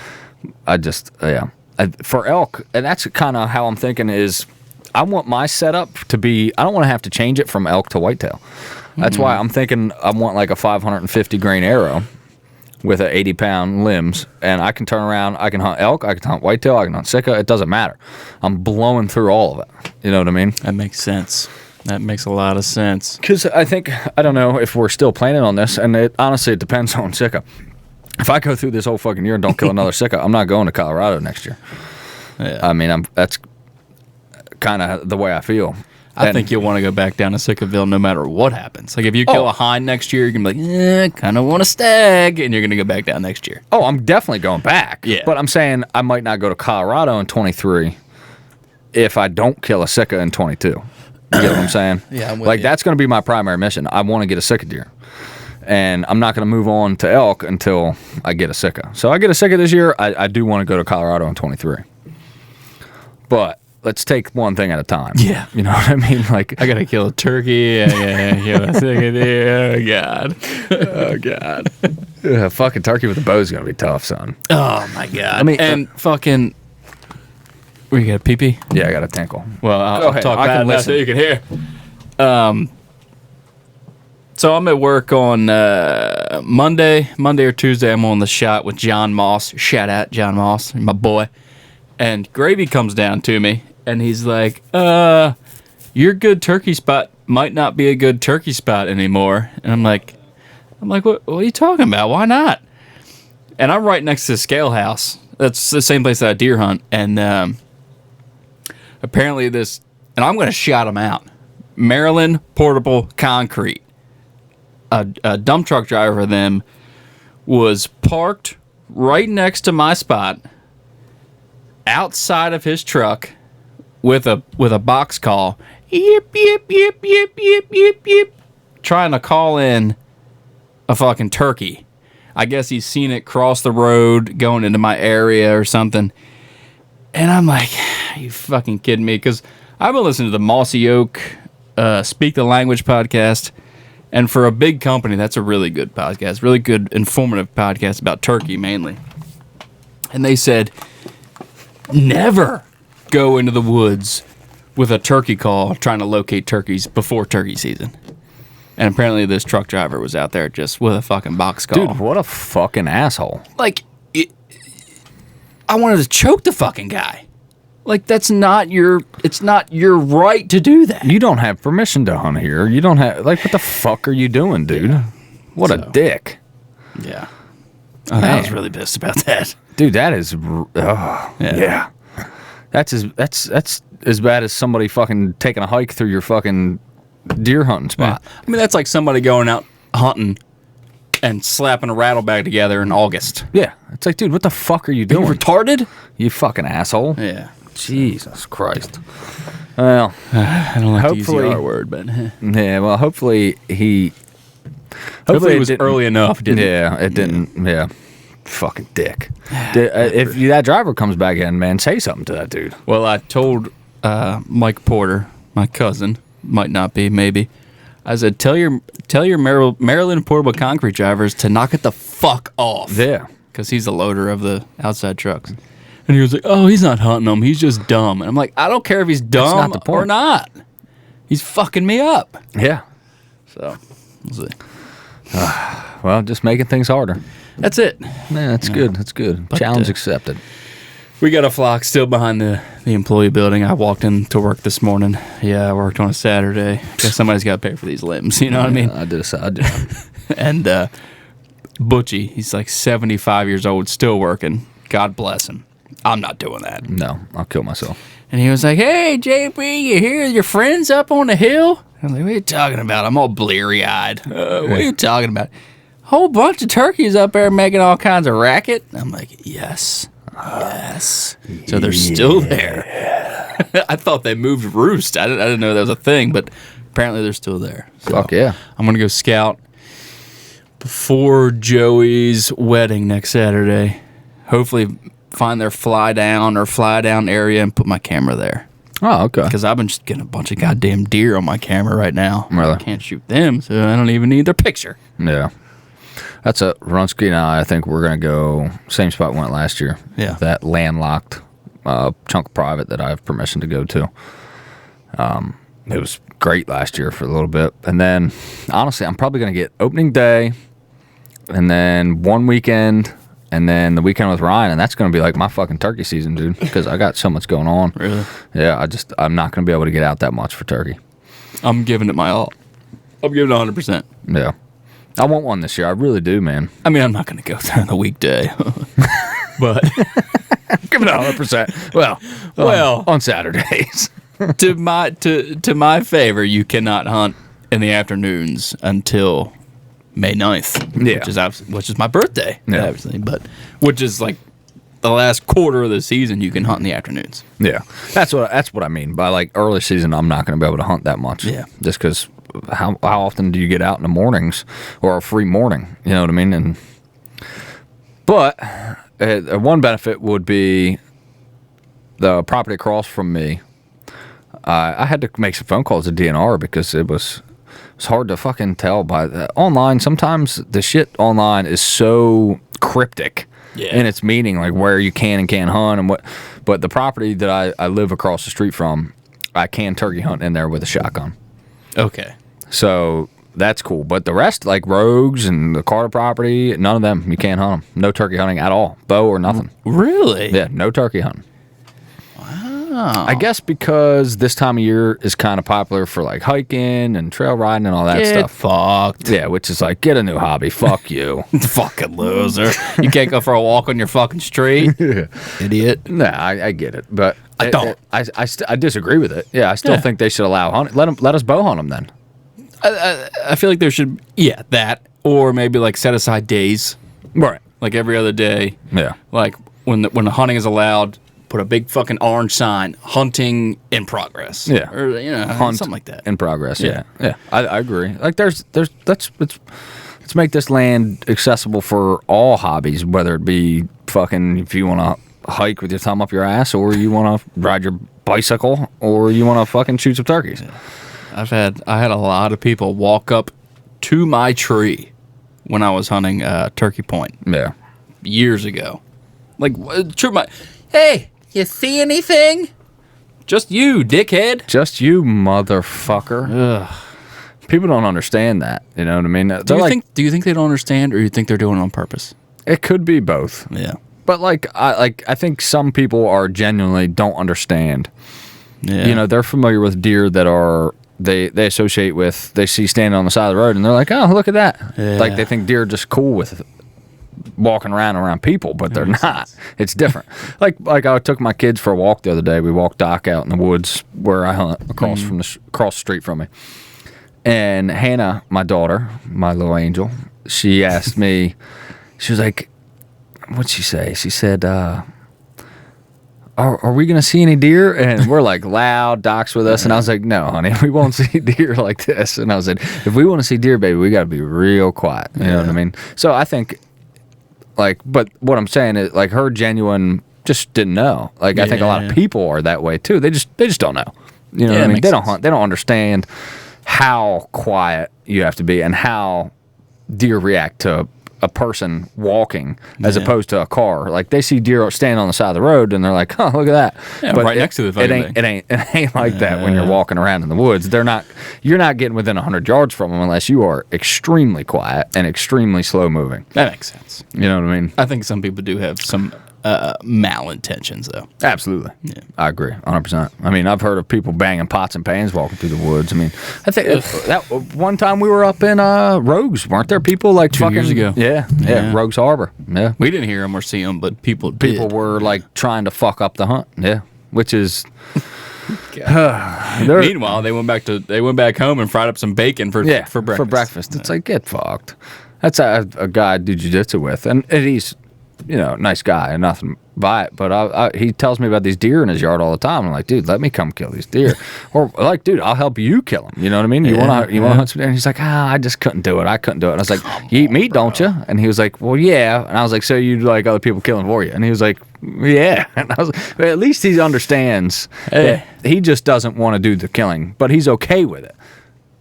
I just, for elk, and that's kind of how I'm thinking is I want my setup to be, I don't want to have to change it from elk to whitetail. That's why I'm thinking I want like a 550 grain arrow with an 80-pound limbs, and I can turn around, I can hunt elk, I can hunt whitetail, I can hunt Sika. It doesn't matter. I'm blowing through all of it. You know what I mean? That makes sense. That makes a lot of sense. Because I don't know if we're still planning on this, and it depends on Sika. If I go through this whole fucking year and don't kill another Sika, I'm not going to Colorado next year. Yeah. I mean, that's kind of the way I feel. I think you'll want to go back down to Sikaville no matter what happens. Like if you kill a hind next year, you're going to be like, kind of want a stag, and you're going to go back down next year. Oh, I'm definitely going back. Yeah. But I'm saying I might not go to Colorado in 23 if I don't kill a Sika in 22. You get what I'm saying? Yeah, I'm with like you. that's going to be my primary mission. I want to get a Sika deer, and I'm not going to move on to elk until I get a Sika. So I get a Sika this year. I do want to go to Colorado in 23, but let's take one thing at a time. Yeah, you know what I mean. Like I got to kill a turkey. I got to kill a Sika deer. Oh god. Oh god. Yeah, fucking turkey with a bow is going to be tough, son. Oh my god. I mean, and fucking. Where you got a pee-pee? Yeah, I got a tinkle. Well, I'll ahead. talk I about can it now listen. so you can hear. So I'm at work on Monday or Tuesday. I'm on the shot with John Moss. Shout out John Moss, my boy. And Gravy comes down to me, and he's like, your good turkey spot might not be a good turkey spot anymore. And I'm like, what are you talking about? Why not? And I'm right next to the scale house. That's the same place that I deer hunt. And apparently and I'm going to shout him out. Maryland Portable Concrete. A dump truck driver of them was parked right next to my spot outside of his truck with a box call. Yip, yip, yip, yip, yip, yip, yip. Trying to call in a fucking turkey. I guess he's seen it cross the road going into my area or something. And I'm like, are you fucking kidding me? Because I've been listening to the Mossy Oak Speak the Language podcast. And for a big company, that's a really good podcast. Really good, informative podcast about turkey mainly. And they said, never go into the woods with a turkey call trying to locate turkeys before turkey season. And apparently this truck driver was out there just with a fucking box call. Dude, what a fucking asshole. Like, I wanted to choke the fucking guy. Like, it's not your right to do that. You don't have permission to hunt here. You don't have, like, what the fuck are you doing, dude? Yeah. What a dick. Yeah. I was really pissed about that. Dude, that is, yeah. That's as bad as somebody fucking taking a hike through your fucking deer hunting spot. Yeah. I mean, that's like somebody going out hunting and slapping a rattle bag together in August. Yeah. It's like, dude, what the fuck are you doing? You retarded? You fucking asshole. Yeah. Jesus Christ. Well, I don't like to use the hopefully- R word, but yeah, well, hopefully hopefully it was didn't- early enough. Didn't it? Yeah, it didn't. Yeah. Fucking dick. If that driver comes back in, man, say something to that dude. Well, I told Mike Porter, my cousin, might not be, maybe. I said, tell your Maryland Portable Concrete drivers to knock it the fuck off. Yeah. Because he's the loader of the outside trucks. And he was like, oh, he's not hunting them. He's just dumb. And I'm like, I don't care if he's dumb not the point. or not. He's fucking me up. Yeah. So, we'll see. Well, just making things harder. That's it. Man, that's good. That's good. But, Challenge accepted. We got a flock still behind the employee building. I walked into work this morning. Yeah, I worked on a Saturday. Guess somebody's got to pay for these limbs. You know what I mean? I did a side job. And Butchie, he's like 75 years old, still working. God bless him. I'm not doing that. No, I'll kill myself. And he was like, hey, JP, you hear your friends up on the hill? I was like, what are you talking about? I'm all bleary-eyed. What are you talking about? Whole bunch of turkeys up there making all kinds of racket. I'm like, yes. So they're still there. I thought they moved roost. I didn't know that was a thing, but apparently they're still there. So Fuck yeah. I'm going to go scout before Joey's wedding next Saturday. Hopefully find their fly down area and put my camera there. Oh, okay. Because I've been just getting a bunch of goddamn deer on my camera right now. Really? I can't shoot them, so I don't even need their picture. Yeah. That's a Runsky and I think we're going to go same spot we went last year. Yeah. That landlocked chunk of private that I have permission to go to. It was great last year for a little bit. And then, honestly, I'm probably going to get opening day and then one weekend and then the weekend with Ryan. And that's going to be like my fucking turkey season, dude, because I got so much going on. Really? Yeah, I'm not going to be able to get out that much for turkey. I'm giving it my all. I'm giving it 100%. Yeah. I want one this year. I really do, man. I mean, I'm not going to go there on the weekday. But Give it 100%. Well, on Saturdays. to my favor, you cannot hunt in the afternoons until May 9th. Yeah. Which is my birthday, Yeah. obviously, but which is like the last quarter of the season you can hunt in the afternoons. Yeah, that's what I mean by like early season. I'm not going to be able to hunt that much. Yeah, just because how often do you get out in the mornings or a free morning? You know what I mean? But one benefit would be the property across from me. I had to make some phone calls to DNR because it was hard to fucking tell by online. Sometimes the shit online is so cryptic in its meaning, like where you can and can't hunt and what. But the property that I live across the street from, I can turkey hunt in there with a shotgun. Okay. So that's cool. But the rest, like Rogues and the Carter property, none of them, you can't hunt them. No turkey hunting at all. Bow or nothing. Really? Yeah, no turkey hunting. Wow. I guess because this time of year is kind of popular for like hiking and trail riding and all that Get stuff. fucked. Yeah, which is like, get a new hobby. Fuck you. Fucking loser. You can't go for a walk on your fucking street. Idiot. Nah, I get it. But I don't. I disagree with it. Yeah, I still think they should allow hunting. Let us bow hunt them then. I feel like there should, that. Or maybe like set aside days. Right. Like every other day. Yeah. Like when the hunting is allowed, put a big fucking orange sign, hunting in progress. Yeah. Or, Hunt something like that. in progress. Yeah. I agree. Like let's make this land accessible for all hobbies, whether it be fucking if you want to hike with your thumb up your ass, or you want to ride your bicycle, or you want to fucking shoot some turkeys. I had a lot of people walk up to my tree when I was hunting Turkey Point. Yeah. Years ago. Like, hey, you see anything? Just you, dickhead. Just you, motherfucker. Ugh. People don't understand that. You know what I mean? Do you think they don't understand, or you think they're doing it on purpose? It could be both. Yeah. But I think some people are genuinely don't understand. Yeah. You know, they're familiar with deer that are they associate with, they see standing on the side of the road and they're like, oh, look at that. Yeah. Like they think deer are just cool with walking around people, but they're not. It's different. like I took my kids for a walk the other day. We walked Doc out in the woods where I hunt across the street from me. And Hannah, my daughter, my little angel, she asked me, she was like, what'd she say? She said, are we going to see any deer? And we're like loud, Doc's with us. And I was like, no, honey, we won't see deer like this. And I was like, if we want to see deer, baby, we got to be real quiet. You know what I mean? So I think, like, but what I'm saying is, like, her genuine just didn't know. Like, I think a lot of people are that way too. They just don't know. You know what I mean? They don't hunt. They don't understand how quiet you have to be and how deer react to a person walking as opposed to a car. Like they see deer standing on the side of the road and they're like, "Oh, look at that!" Yeah, but right next to the fucking thing. It ain't like that when you're walking around in the woods. You're not getting within 100 yards from them unless you are extremely quiet and extremely slow moving. That makes sense. You know what I mean? I think some people do have some malintentions, though. Absolutely. Yeah. I agree, 100%. I mean, I've heard of people banging pots and pans walking through the woods. I mean, I think that one time we were up in Rogues, weren't there people like 2 years ago? Yeah, Rogues Harbor. Yeah. We didn't hear them or see them, but people Were like trying to fuck up the hunt. Yeah, which is. Meanwhile, they went back home and fried up some bacon for breakfast. It's like, get fucked. That's a guy I do jiu-jitsu with, and he's, nice guy and nothing by it, but he tells me about these deer in his yard all the time. I'm like, dude, let me come kill these deer. Or like, dude, I'll help you kill them. You know what I mean? You want to hunt some deer? And he's like, I just couldn't do it. I couldn't do it. And I was like, you eat meat, don't you? And he was like, well, yeah. And I was like, so you like other people killing for you? And he was like, yeah. And I was like, well, at least he understands that he just doesn't want to do the killing, but he's okay with it.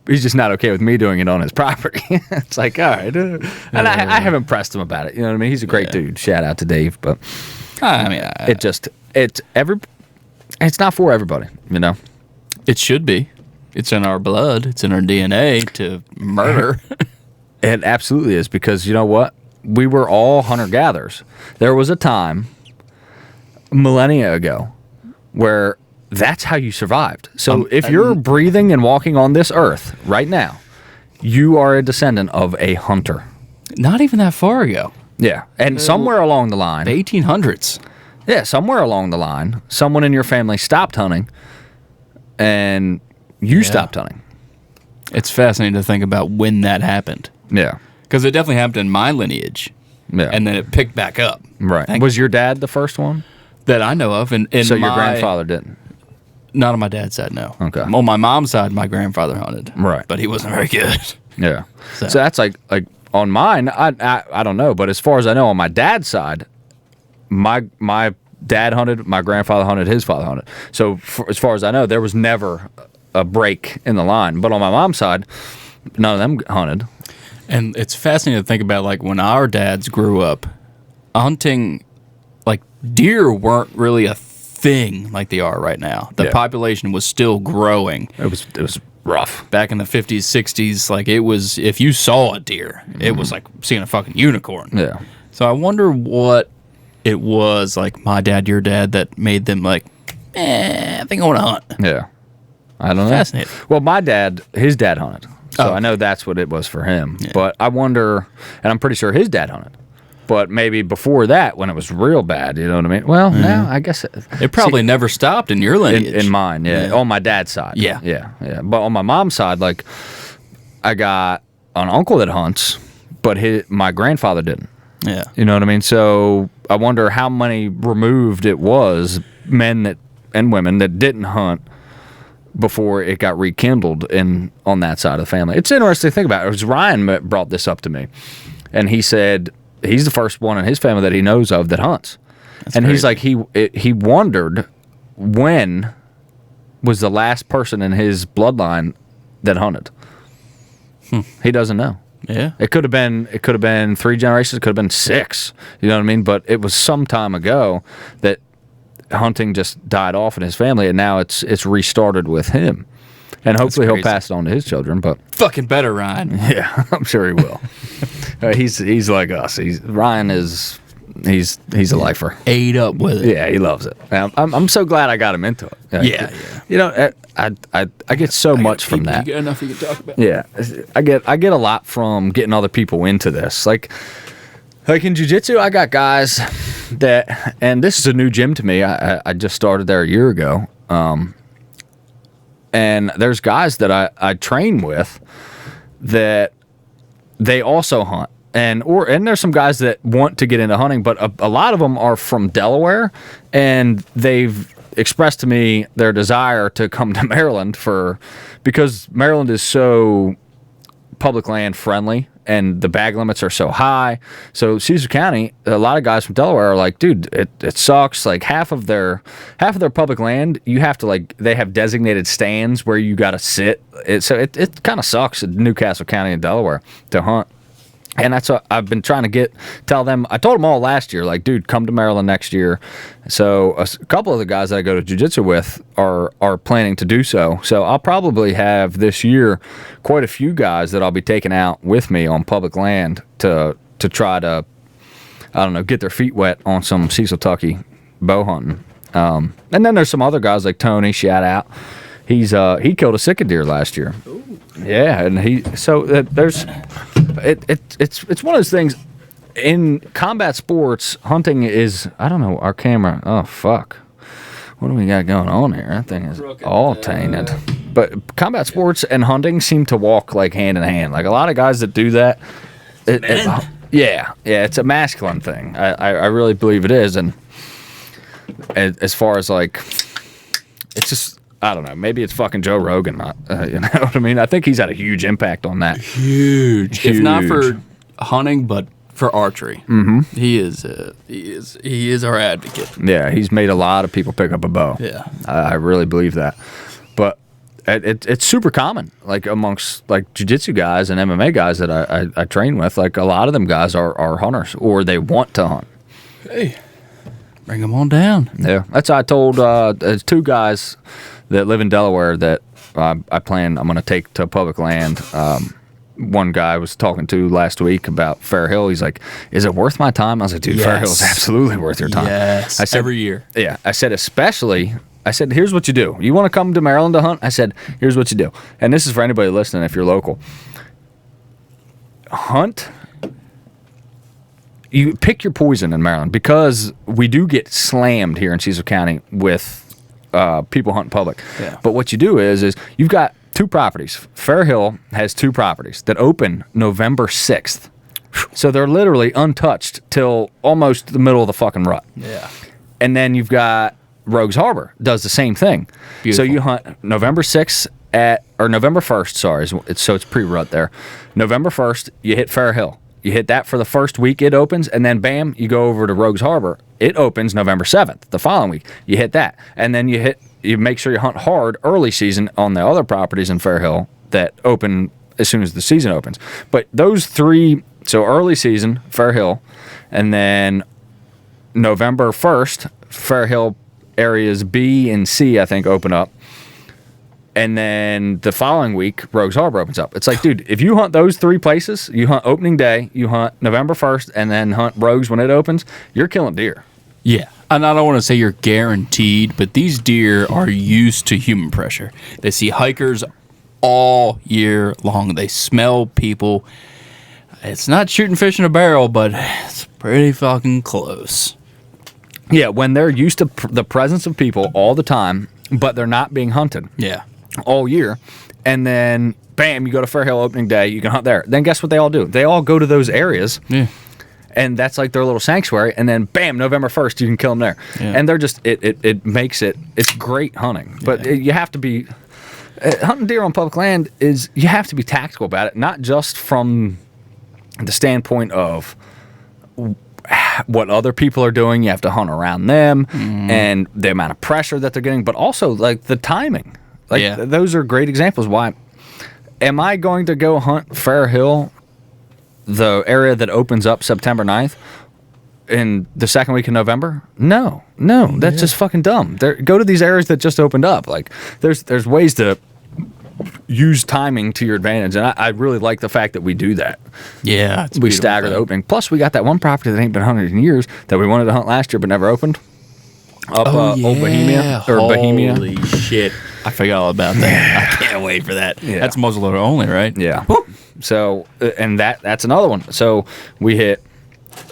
He's just not okay with me doing it on his property. It's like, all right. And I haven't pressed him about it. You know what I mean? He's a great dude. Shout out to Dave. But I mean, it's not for everybody, It should be. It's in our blood. It's in our DNA to murder. It absolutely is, because you know what? We were all hunter-gatherers. There was a time, millennia ago, where that's how you survived. So if you're breathing and walking on this earth right now, you are a descendant of a hunter. Not even that far ago. Yeah. And somewhere along the line. The 1800s. Yeah, somewhere along the line, someone in your family stopped hunting and you stopped hunting. It's fascinating to think about when that happened. Yeah. Because it definitely happened in my lineage. Yeah. And then it picked back up. Right. Was your dad the first one? That I know of. And so your grandfather didn't? Not on my dad's side, no. Okay. On my mom's side, my grandfather hunted. Right. But he wasn't very good. Yeah. So that's like on mine, I don't know, but as far as I know, on my dad's side, my dad hunted, my grandfather hunted, his father hunted. So as far as I know, there was never a break in the line. But on my mom's side, none of them hunted. And it's fascinating to think about, like, when our dads grew up, hunting, like, deer weren't really a thing like they are right now. The population was still growing. It was rough. Back in the 50s, 60s, like it was, if you saw a deer, it was like seeing a fucking unicorn. Yeah. So I wonder what it was, like my dad, your dad, that made them like, I think I want to hunt. Yeah. I don't know. Fascinating. Well, his dad hunted. So Oh. I know that's what it was for him. Yeah. But I wonder, and I'm pretty sure his dad hunted. But maybe before that, when it was real bad, you know what I mean? Well, now I guess It probably never stopped in your lineage. in mine, yeah. On my dad's side. Yeah. Yeah. But on my mom's side, like, I got an uncle that hunts, but my grandfather didn't. Yeah. You know what I mean? So I wonder how many removed it was, men and women that didn't hunt before it got rekindled on that side of the family. It's interesting to think about. It was Ryan that brought this up to me, and he said he's the first one in his family that he knows of that hunts. That's and he's crazy. like, he wondered when was the last person in his bloodline that hunted. He doesn't know. Yeah. It could have been 3 generations. It could have been 6. You know what I mean? But it was some time ago that hunting just died off in his family, and now it's restarted with him. And hopefully he'll crazy. pass it on to his children. But Fucking better, Ryan. yeah, I'm sure he will. He's like us. Ryan is he's a lifer. Ate up with it. Yeah, he loves it. I'm so glad I got him into it. Yeah. You know, I get so much from that. You got enough you can talk about. Yeah, I get a lot from getting other people into this. Like in jiu-jitsu, I got guys that, and this is a new gym to me. I just started there a year ago. And there's guys that I train with that they also hunt. And there's some guys that want to get into hunting, but a lot of them are from Delaware, and they've expressed to me their desire to come to Maryland because Maryland is so public land friendly and the bag limits are so high. So Cecil County, a lot of guys from Delaware are like, dude, it sucks. Like half of their public land, you have to they have designated stands where you got to sit. So it kind of sucks in Newcastle County in Delaware to hunt. And that's what I've been trying to tell them. I told them all last year, like, dude, come to Maryland next year. So a couple of the guys that I go to jiu-jitsu with are planning to do so. So I'll probably have this year quite a few guys that I'll be taking out with me on public land to try to, I don't know, get their feet wet on some Cecil Tucky bow hunting. And then there's some other guys like Tony, shout out. He killed a sick deer last year. Ooh. Yeah, and it's one of those things in combat sports. Hunting is, I don't know, our camera. Oh fuck, what do we got going on here? That thing is all tainted. But combat sports and hunting seem to walk like hand in hand. Like a lot of guys that do that. Yeah, it's a masculine thing. I really believe it is, and as far as like, it's just. I don't know. Maybe it's fucking Joe Rogan. You know what I mean? I think he's had a huge impact on that. Huge. If not for hunting, but for archery. Mm-hmm. He is our advocate. Yeah, he's made a lot of people pick up a bow. Yeah, I really believe that. But it's super common, like amongst like jiu-jitsu guys and MMA guys that I train with. Like a lot of them guys are hunters or they want to hunt. Hey, bring them on down. Yeah, that's what I told. There's 2 guys that live in Delaware that I'm going to take to public land. One guy I was talking to last week about Fair Hill. He's like, is it worth my time? I was like, dude, Yes. Fair Hill is absolutely worth your time. Yes, I said, every year. Yeah, I said, here's what you do. You want to come to Maryland to hunt? I said, here's what you do. And this is for anybody listening if you're local. Hunt. You pick your poison in Maryland because we do get slammed here in Cecil County with people hunting public. Yeah. But what you do is you've got 2 properties. Fair Hill has 2 properties that open November 6th. So they're literally untouched till almost the middle of the fucking rut. Yeah. And then you've got Rogues Harbor does the same thing. Beautiful. So you hunt November 6th November 1st, sorry. So it's pre-rut there. November 1st, you hit Fair Hill. You hit that for the first week it opens, and then bam, you go over to Rogues Harbor. It opens November 7th, the following week. You hit that. And then you make sure you hunt hard early season on the other properties in Fair Hill that open as soon as the season opens. But those 3, so early season, Fair Hill, and then November 1st, Fair Hill areas B and C, I think, open up. And then the following week, Rogues Harbor opens up. It's like, dude, if you hunt those 3 places, you hunt opening day, you hunt November 1st, and then hunt Rogues when it opens, you're killing deer. Yeah. And I don't want to say you're guaranteed, but these deer are used to human pressure. They see hikers all year long. They smell people. It's not shooting fish in a barrel, but it's pretty fucking close. Yeah, when they're used to the presence of people all the time, but they're not being hunted. Yeah. All year, and then bam, you go to Fair Hill opening day, you can hunt there. Then guess what they all do? They all go to those areas, and that's like their little sanctuary. And then bam, November 1st, you can kill them there. Yeah. And they're just it makes it's great hunting. But you have to be hunting deer on public land is you have to be tactical about it, not just from the standpoint of what other people are doing. You have to hunt around them and the amount of pressure that they're getting, but also like the timing. Like those are great examples. Why am I going to go hunt Fair Hill, the area that opens up September 9th, in the second week of November? No, that's just fucking dumb. Go to these areas that just opened up. Like there's ways to use timing to your advantage, and I really like the fact that we do that. Yeah, we stagger the opening. Plus, we got that one property that ain't been hunted in years that we wanted to hunt last year but never opened. Up Old Bohemia Bohemia. Holy shit! I forgot all about that. I can't wait for that. Yeah. That's muzzleloader only, right? Yeah. So, and that's another one. So we hit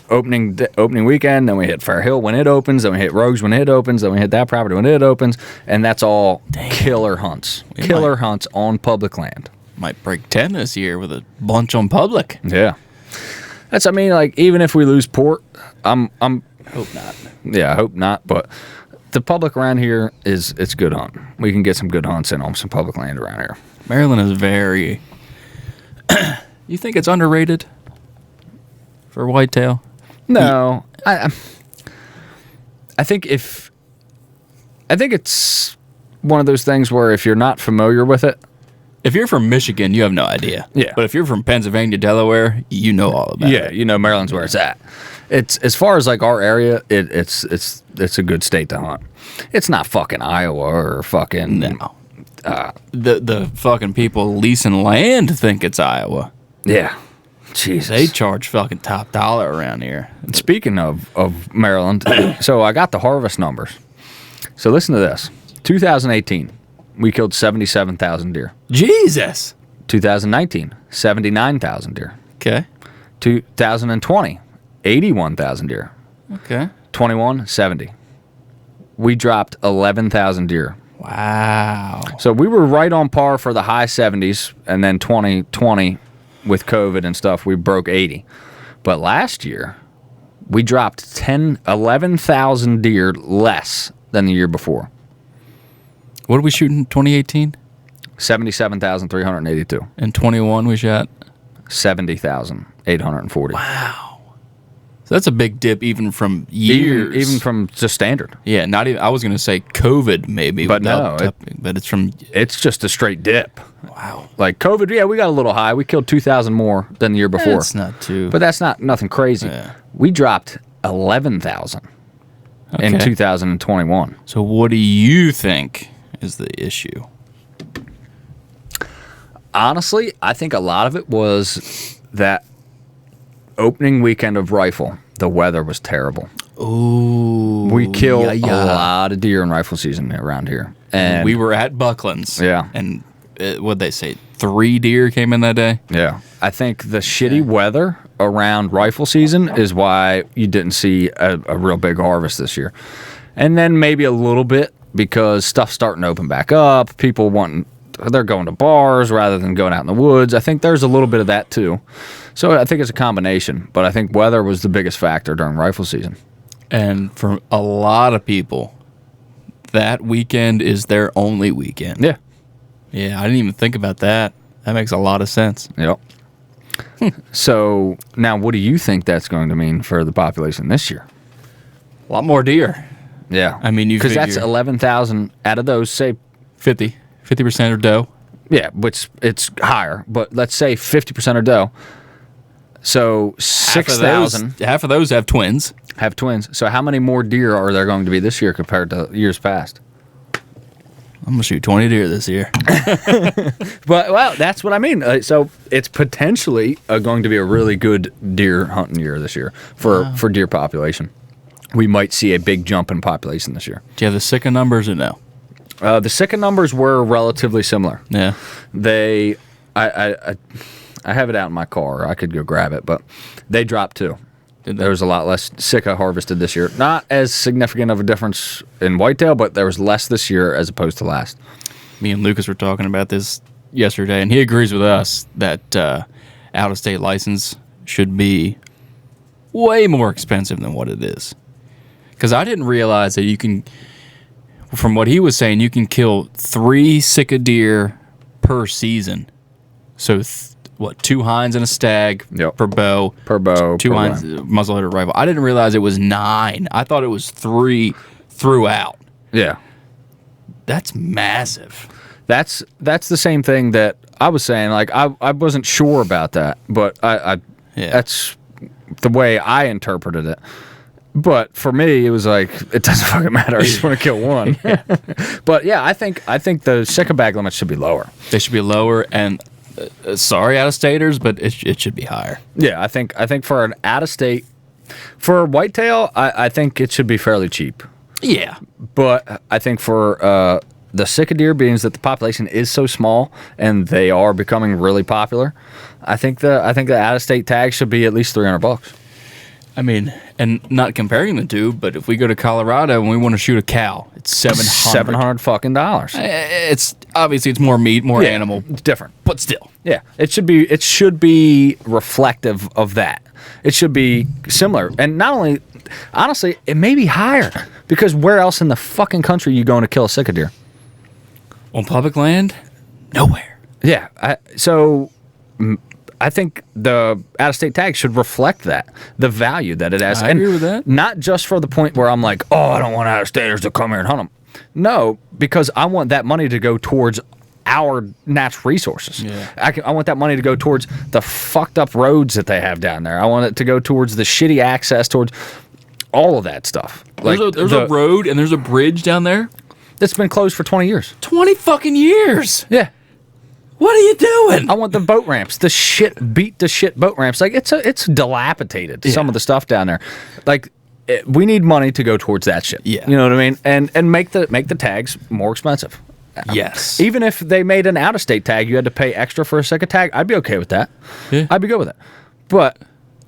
opening weekend, then we hit Fair Hill when it opens, then we hit Rogues when it opens, then we hit that property when it opens, and that's all killer hunts. Hunts on public land. Might break 10 this year with a bunch on public. Yeah. That's, I mean, like, even if we lose port, I'm hope not. Yeah, I hope not, but the public around here it's good hunt. We can get some good hunts in on some public land around here. Maryland is very You think it's underrated for whitetail? No. I think it's one of those things where if you're not familiar with it, if you're from Michigan, you have no idea. Yeah. But if you're from Pennsylvania, Delaware, you know all about it. Yeah, you know Maryland's where it's at. It's as far as like our area, it's a good state to hunt. It's not fucking Iowa or fucking no. The fucking people leasing land think it's Iowa. Yeah. Jesus. They charge fucking top dollar around here. Speaking of Maryland, so I got the harvest numbers. So listen to this. 2018, we killed 77,000 deer. Jesus. 2019, 79,000 deer. Okay. 2020, 81,000 deer. Okay. 21, 70. We dropped 11,000 deer. Wow. So we were right on par for the high 70s, and then 2020 with COVID and stuff, we broke 80. But last year, we dropped 11,000 deer less than the year before. What did we shoot in 2018? 77,382. In 21, we shot 70,840. Wow. So that's a big dip even from years. Even from just standard. Yeah, not even. I was going to say COVID maybe. But no. But it's from. It's just a straight dip. Wow. Like COVID, yeah, we got a little high. We killed 2,000 more than the year before. That's not too. But that's nothing crazy. Yeah. We dropped 11,000 in 2021. So what do you think is the issue? Honestly, I think a lot of it was that opening weekend of rifle. The weather was terrible. Ooh. We killed a lot of deer in rifle season around here. And we were at Buckland's. Yeah. And what'd they say? 3 deer came in that day? Yeah. I think the shitty weather around rifle season is why you didn't see a real big harvest this year. And then maybe a little bit because stuff's starting to open back up. People they're going to bars rather than going out in the woods. I think there's a little bit of that too. So I think it's a combination. But I think weather was the biggest factor during rifle season. And for a lot of people, that weekend is their only weekend. Yeah. Yeah, I didn't even think about that. That makes a lot of sense. Yep. So now what do you think that's going to mean for the population this year? A lot more deer. Yeah. I mean, because that's 11,000 out of those, say 50% are doe. Yeah, which it's higher, but let's say 50% are doe. So 6,000. Half of those have twins. Have twins. So how many more deer are there going to be this year compared to years past? I'm gonna shoot 20 deer this year. But well, that's what I mean. So it's potentially going to be a really good deer hunting year this year for deer population. We might see a big jump in population this year. Do you have the Sika numbers or no? The Sika numbers were relatively similar. Yeah. I have it out in my car. I could go grab it, but they dropped too. There was a lot less Sika harvested this year. Not as significant of a difference in whitetail, but there was less this year as opposed to last. Me and Lucas were talking about this yesterday, and he agrees with us that out-of-state license should be way more expensive than what it is. Because I didn't realize that you can, from what he was saying, you can kill 3 Sika deer per season. So, 2 hinds and a stag per bow. Per bow. 2 hinds, muzzleloader rifle. I didn't realize it was 9. I thought it was 3 throughout. Yeah. That's massive. That's the same thing that I was saying. Like, I wasn't sure about that, but that's the way I interpreted it. But for me, it was like, it doesn't fucking matter. I just want to kill one. But yeah, I think the Sika bag limit should be lower. They should be lower, and sorry, out-of-staters, but it should be higher. Yeah, I think for an out-of-state, for whitetail, I think it should be fairly cheap. Yeah. But I think for the Sika deer, being that the population is so small and they are becoming really popular, I think the out-of-state tag should be at least $300. I mean, and not comparing the two, but if we go to Colorado and we want to shoot a cow, it's $700 fucking dollars. It's obviously it's more meat, more animal, it's different, but still, yeah, it should be reflective of that. It should be similar, and not only, honestly, it may be higher because where else in the fucking country are you going to kill a Sika deer? On public land, nowhere. Yeah, I think the out-of-state tag should reflect that, the value that it has. I agree with that. Not just for the point where I'm like, oh, I don't want out-of-staters to come here and hunt them. No, because I want that money to go towards our natural resources. Yeah. I want that money to go towards the fucked up roads that they have down there. I want it to go towards the shitty access, towards all of that stuff. Like there's a road and there's a bridge down there that's been closed for 20 years. 20 fucking years. Yeah. What are you doing? I want the boat ramps, beat the shit boat ramps. Like it's dilapidated. Some of the stuff down there. Like we need money to go towards that shit. Yeah, you know what I mean. And make the tags more expensive. Yes. Even if they made an out-of-state tag, you had to pay extra for a Sika tag. I'd be okay with that. Yeah. I'd be good with it. But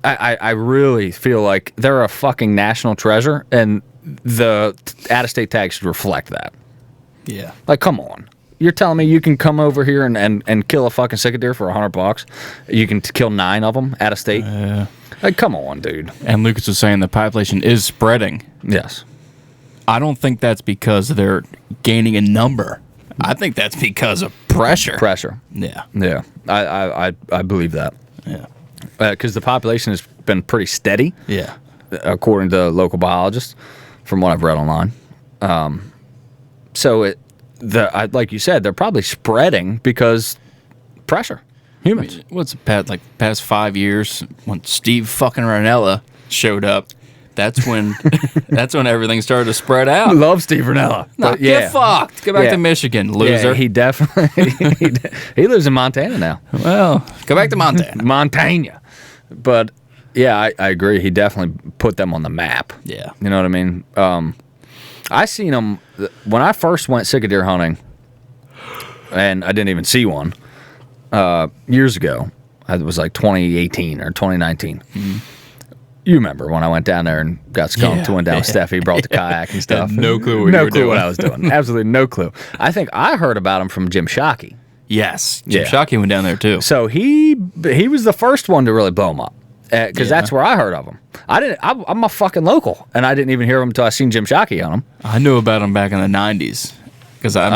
I really feel like they're a fucking national treasure, and the out-of-state tag should reflect that. Yeah. Like, come on. You're telling me you can come over here and kill a fucking Sika deer for $100? You can kill 9 of them out of state? Like, come on, dude. And Lucas was saying the population is spreading. Yes. I don't think that's because they're gaining in number. I think that's because of pressure. Pressure. Yeah. Yeah. I believe that. Yeah. Because the population has been pretty steady. Yeah. According to local biologists, from what I've read online. So like you said, they're probably spreading because pressure. Humans. I mean, what's the past 5 years when Steve fucking Ranella showed up? That's when everything started to spread out. Love Steve Ranella. No, get fucked. Go back to Michigan, loser. Yeah, he definitely he lives in Montana now. Well, go back to Montana. Montana. But yeah, I agree. He definitely put them on the map. Yeah. You know what I mean? I seen them when I first went Sika deer hunting, and I didn't even see one years ago. It was like 2018 or 2019. Mm-hmm. You remember when I went down there and got skunked, went down with Steffi, brought the kayak and stuff. No clue what you were doing. What I was doing. Absolutely no clue. I think I heard about him from Jim Shockey. Yes, Jim Shockey went down there too. So he was the first one to really blow him up. Because that's where I heard of him. I'm a fucking local, and I didn't even hear him until I seen Jim Shockey on him. I knew about him back in the 90s. Because I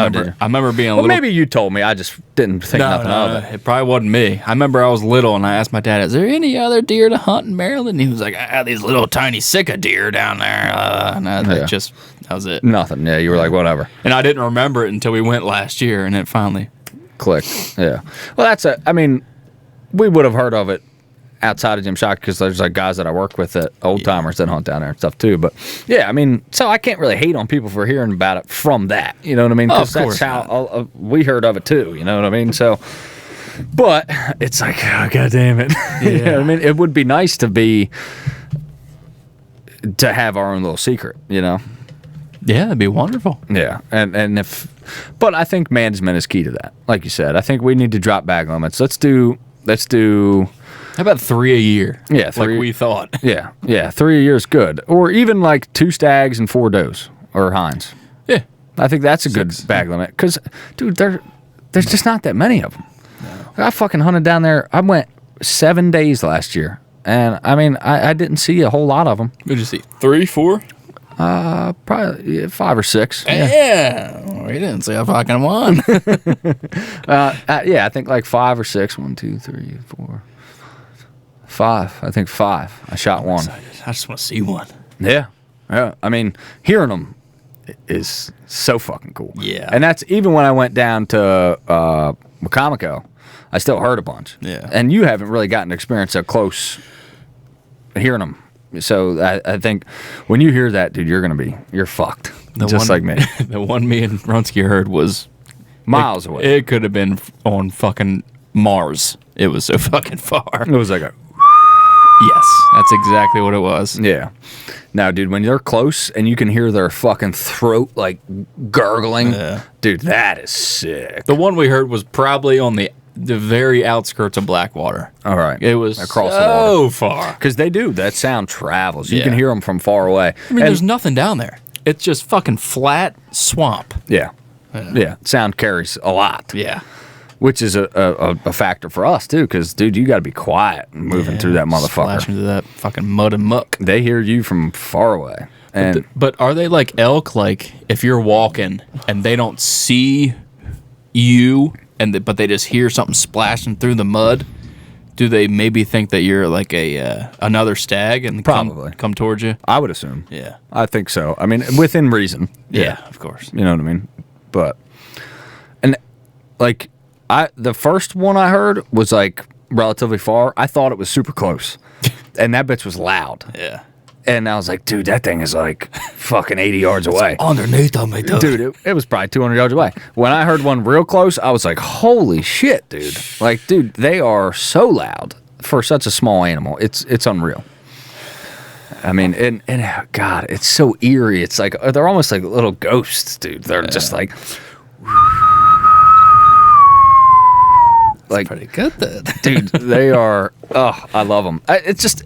remember being a little... maybe you told me. I just didn't think nothing of it. It probably wasn't me. I remember I was little, and I asked my dad, is there any other deer to hunt in Maryland? And he was like, these little tiny Sika deer down there. That was it. Nothing. Yeah, you were like, whatever. And I didn't remember it until we went last year, and it finally... clicked. Yeah. Well, we would have heard of it outside of Jim Shock because there's like guys that I work with that old timers that hunt down there and stuff too. But yeah, I mean, so I can't really hate on people for hearing about it from that. You know what I mean? Because that's how we heard of it too. You know what I mean? So, but it's like, oh, God damn it. You know what I mean? It would be nice to have our own little secret, you know? Yeah, that'd be wonderful. Yeah, but I think management is key to that. Like you said, I think we need to drop bag limits. Let's do. How about 3 a year? Yeah, 3. Like we thought. Yeah, 3 a year is good. Or even like 2 stags and 4 does or hinds. Yeah, I think that's a good bag limit. Because, dude, there's just not that many of them. No. I fucking hunted down there. I went 7 days last year, and I mean, I didn't see a whole lot of them. What'd you see? 3, 4? Probably 5 or 6. Yeah. We didn't see a fucking one. Yeah, I think like 5 or 6. 1, 2, 3, 4, 5. I think 5. I shot one. I just want to see one. Yeah. I mean, hearing them is so fucking cool. Yeah. And that's even when I went down to Wacomico, I still heard a bunch. Yeah. And you haven't really gotten to experience up close hearing them. So I think when you hear that, dude, you're fucked. Like me. The one me and Runsky heard was miles away. It could have been on fucking Mars. It was so fucking far. It was like a... Yes, that's exactly what it was. Yeah. Now, dude, when you're close and you can hear their fucking throat like gurgling, dude, that is sick. The one we heard was probably on the very outskirts of Blackwater. All right. It was across so the water. Far. Because they do. That sound travels. You can hear them from far away. I mean, there's nothing down there. It's just fucking flat swamp. Yeah. Sound carries a lot. Yeah. Which is a factor for us, too, because, dude, you got to be quiet moving through that motherfucker. Splashing through that fucking mud and muck. They hear you from far away. And but are they like elk? Like, if you're walking and they don't see you, but they just hear something splashing through the mud, do they maybe think that you're like another stag and probably come towards you? I would assume. Yeah. I think so. I mean, within reason. Yeah, of course. You know what I mean? But, and like, the first one I heard was like relatively far. I thought it was super close. And that bitch was loud. Yeah. And I was like, dude, that thing is like fucking 80 yards away. Underneath of me, dude. It was probably 200 yards away. When I heard one real close, I was like, holy shit, dude. Like, dude, they are so loud for such a small animal. It's unreal. I mean, and God, it's so eerie. It's like, they're almost like little ghosts, dude. They're just like... Like, pretty good then. Dude, they are... Oh, I love them. It's just...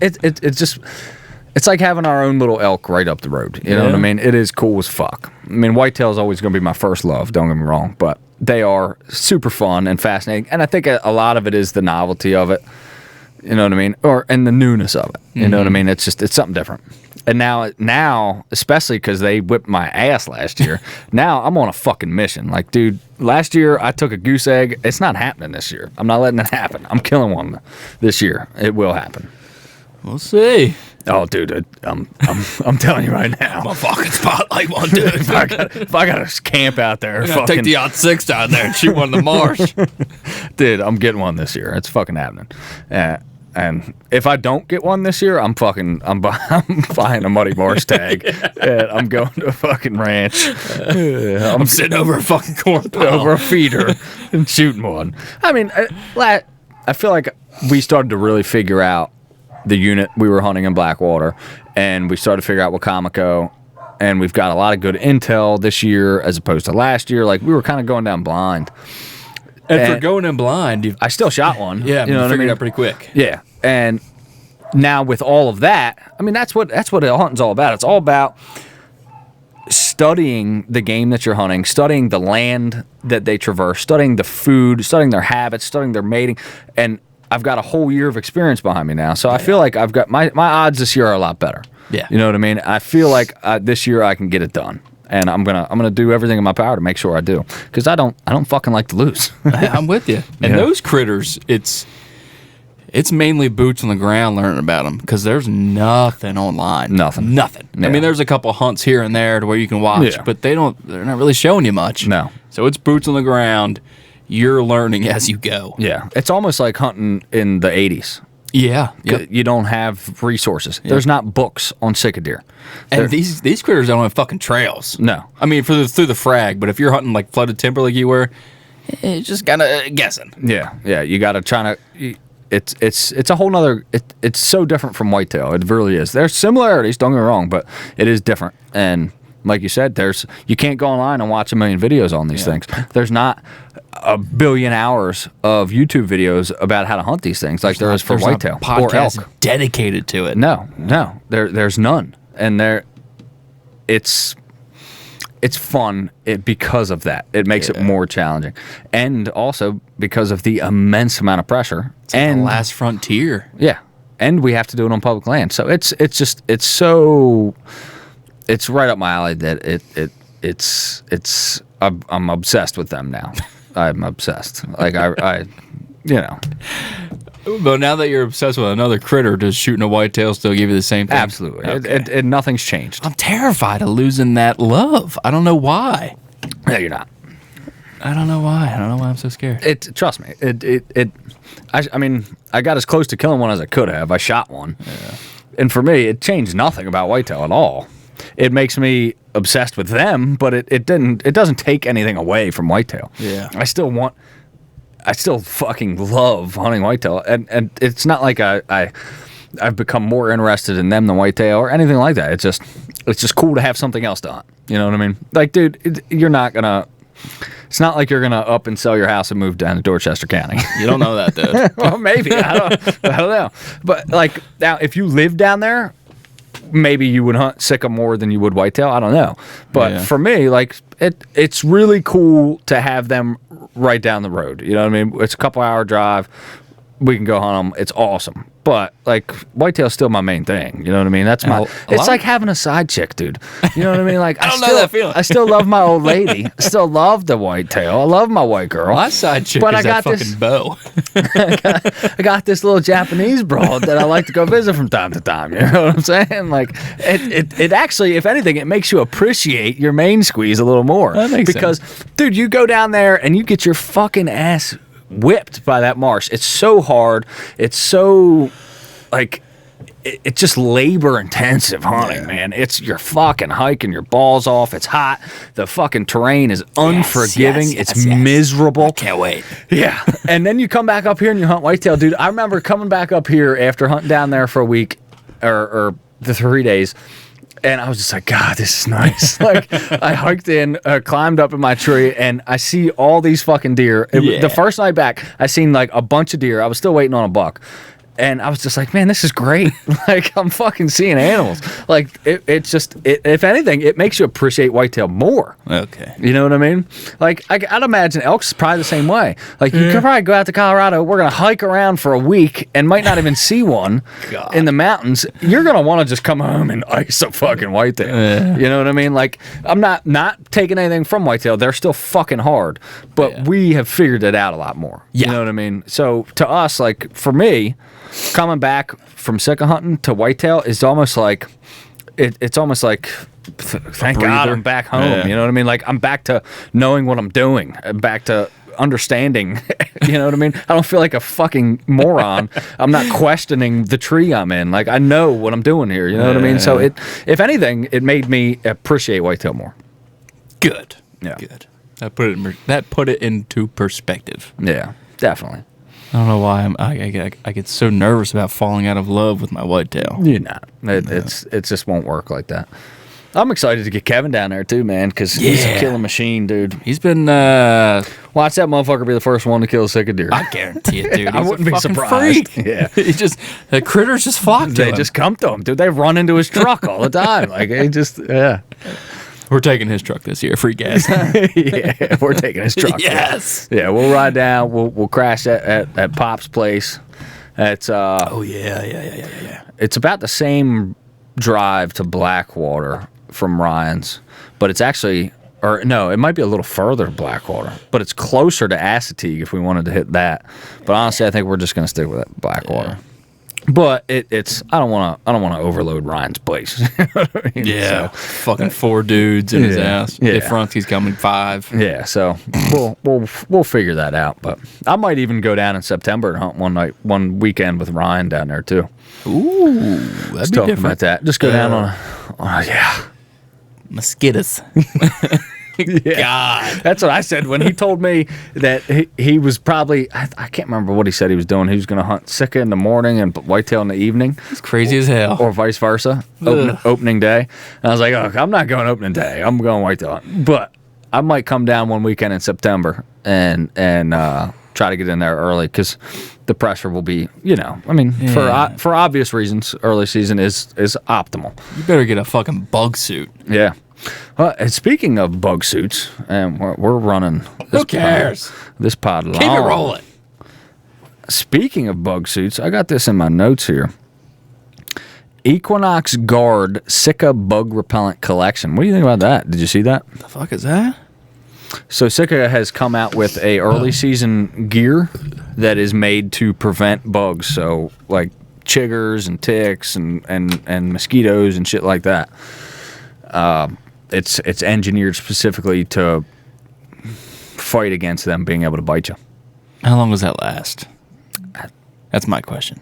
It's like having our own little elk right up the road. You know what I mean? It is cool as fuck. I mean, whitetail is always going to be my first love, don't get me wrong. But they are super fun and fascinating. And I think a lot of it is the novelty of it. You know what I mean? And the newness of it. You know what I mean? It's something different. And now, especially because they whipped my ass last year, now I'm on a fucking mission. Like, dude, last year I took a goose egg. It's not happening this year. I'm not letting it happen. I'm killing one this year. It will happen. We'll see. Oh, dude, I'm telling you right now. I'm a fucking spotlight one, dude. if I got to camp out there, take the odd 6 down there and shoot one in the marsh. Dude, I'm getting one this year. It's fucking happening. And if I don't get one this year, I'm buying a Muddy Marsh tag. And I'm going to a fucking ranch. I'm sitting over a fucking corn pile. Over a feeder and shooting one. I mean, I feel like we started to really figure out the unit we were hunting in Blackwater, and we started to figure out Wacomico, and we've got a lot of good intel this year as opposed to last year. Like, we were kind of going down blind. And for going in blind, I still shot one. Yeah, you know what I mean? Figured out pretty quick. Yeah, and now with all of that, I mean, that's what hunting's all about. It's all about studying the game that you're hunting, studying the land that they traverse, studying the food, studying their habits, studying their mating, and I've got a whole year of experience behind me now, so I feel like I've got my odds this year are a lot better. Yeah, you know what I mean. I feel like this year I can get it done, and I'm gonna do everything in my power to make sure I do, because I don't fucking like to lose. I'm with you. And those critters, it's mainly boots on the ground learning about them, because there's nothing online. Nothing. Yeah. I mean, there's a couple hunts here and there to where you can watch, but they're not really showing you much. No. So it's boots on the ground. You're learning as you go. Yeah. It's almost like hunting in the 80s. Yeah. Yep. You don't have resources. There's not books on sick of deer. And these critters don't have fucking trails. No. I mean, through the frag, but if you're hunting like flooded timber like you were, it's just kind of guessing. Yeah. You got to try to. It's a whole nother. It's so different from whitetail. It really is. There's similarities. Don't get me wrong, but it is different. And like you said, you can't go online and watch a million videos on these things. There's not a billion hours of YouTube videos about how to hunt these things like there is for whitetail or elk dedicated to it. No, there's none, and it's fun because of that. It makes it more challenging, and also because of the immense amount of pressure. It's like the last frontier. Yeah, and we have to do it on public land, so it's right up my alley that I'm obsessed with them now. I'm obsessed. Like I But now that you're obsessed with another critter, does shooting a whitetail still give you the same thing? Absolutely. Okay. Nothing's changed. I'm terrified of losing that love. I don't know why. No, you're not. I don't know why. I don't know why I'm so scared. Trust me. I mean, I got as close to killing one as I could have. I shot one. Yeah. And for me, it changed nothing about whitetail at all. It makes me obsessed with them, but it doesn't take anything away from whitetail. Yeah. I still fucking love hunting whitetail, and it's not like I've become more interested in them than whitetail or anything like that. It's just cool to have something else to hunt. You know what I mean? Like, dude, you're not gonna. It's not like you're gonna up and sell your house and move down to Dorchester County. You don't know that, dude. Well, maybe I don't know. But like now, if you live down there, maybe you would hunt sycamore more than you would whitetail. I don't know. But for me, like it's really cool to have them right down the road. You know what I mean? It's a couple hour drive. We can go hunt them. It's awesome. But like whitetail's still my main thing. You know what I mean? That's it's like having a side chick, dude. You know what I mean? Like I don't know that feeling. I still love my old lady. I still love the whitetail. I love my white girl. My side chick but is that fucking bow. I got this little Japanese broad that I like to go visit from time to time. You know what I'm saying? Like it actually, if anything, it makes you appreciate your main squeeze a little more. That makes sense. Because, dude, you go down there and you get your fucking ass whipped by that marsh. It's so hard. It's so like it's just labor intensive hunting, man. You're fucking hiking your balls off. It's hot. The fucking terrain is unforgiving. It's miserable. I can't wait. Yeah. And then you come back up here and you hunt whitetail, dude. I remember coming back up here after hunting down there for a week or the 3 days. And I was just like, God, this is nice. Like, I hiked in, climbed up in my tree, and I see all these fucking deer. The first night back, I seen like a bunch of deer. I was still waiting on a buck. And I was just like, man, this is great. Like, I'm fucking seeing animals. Like, if anything, it makes you appreciate whitetail more. Okay. You know what I mean? Like, I'd imagine elk's probably the same way. Like, you could probably go out to Colorado. We're going to hike around for a week and might not even see one in the mountains. You're going to want to just come home and ice a fucking whitetail. You know what I mean? Like, I'm not taking anything from whitetail. They're still fucking hard. But we have figured it out a lot more. You know what I mean? So, to us, like, for me, coming back from sicka hunting to whitetail is almost like it's almost like thank God I'm back home. You know what I mean? Like I'm back to knowing what I'm doing. I'm back to understanding. You know what I mean? I don't feel like a fucking moron. I'm not questioning the tree I'm in. Like I know what I'm doing here. You know what I mean? So if anything, it made me appreciate whitetail more. Good. Yeah. Good. That put it into perspective. Yeah, definitely. I don't know why I get so nervous about falling out of love with my whitetail. You're not. It just won't work like that. I'm excited to get Kevin down there too, man, because he's a killing machine, dude. He's been watch that motherfucker be the first one to kill a sicka deer. I guarantee it, dude. I wouldn't be surprised. Freak. Yeah, the critters just flock to him. They just come to him, dude. They run into his truck all the time. Like he just We're taking his truck this year, free gas. Yeah, we're taking his truck. Yes. Yeah, we'll ride down. We'll crash at Pop's place. It's oh yeah. It's about the same drive to Blackwater from Ryan's, but it's actually, or no, it might be a little further to Blackwater, but it's closer to Assateague if we wanted to hit that. But honestly, I think we're just gonna stick with that Blackwater. But it's I don't want to overload Ryan's place. Yeah, so, fucking 4 dudes in his house. Yeah. If Frunty's coming 5. Yeah, so we'll figure that out. But I might even go down in September and hunt one weekend with Ryan down there too. Ooh, that'd be different. About that. Just go down on a mosquitoes. Yeah. God, that's what I said when he told me that he was probably I can't remember what he said he was doing. He was going to hunt Sika in the morning and whitetail in the evening. It's crazy as hell. Or vice versa. Opening day. And I was like, I'm not going opening day. I'm going whitetail. But I might come down one weekend in September and try to get in there early because the pressure will be, for obvious reasons, early season is optimal. You better get a fucking bug suit. Yeah. Well, and speaking of bug suits, and we're running. Who cares? This pod long. Keep it rolling. Speaking of bug suits, I got this in my notes here. Equinox Guard Sika Bug Repellent Collection. What do you think about that? Did you see that? The fuck is that? So Sika has come out with a early season gear that is made to prevent bugs. So like chiggers and ticks and mosquitoes and shit like that. It's engineered specifically to fight against them being able to bite you. How long does that last? That's my question.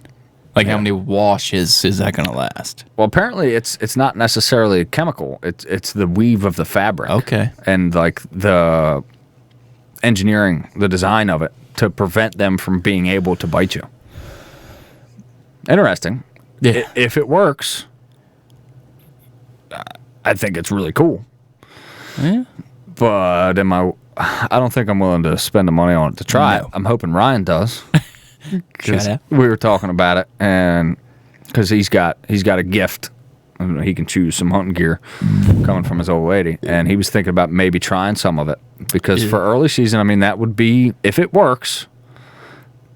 Like, how many washes is that going to last? Well, apparently it's not necessarily a chemical. It's the weave of the fabric. Okay. And like the engineering, the design of it to prevent them from being able to bite you. Interesting. Yeah. If it works, I think it's really cool. Yeah. But I don't think I'm willing to spend the money on it to try it. I'm hoping Ryan does. Shut up. We were talking about it, and because he's got a gift, he can choose some hunting gear coming from his old lady, and he was thinking about maybe trying some of it because for early season, I mean, that would be, if it works,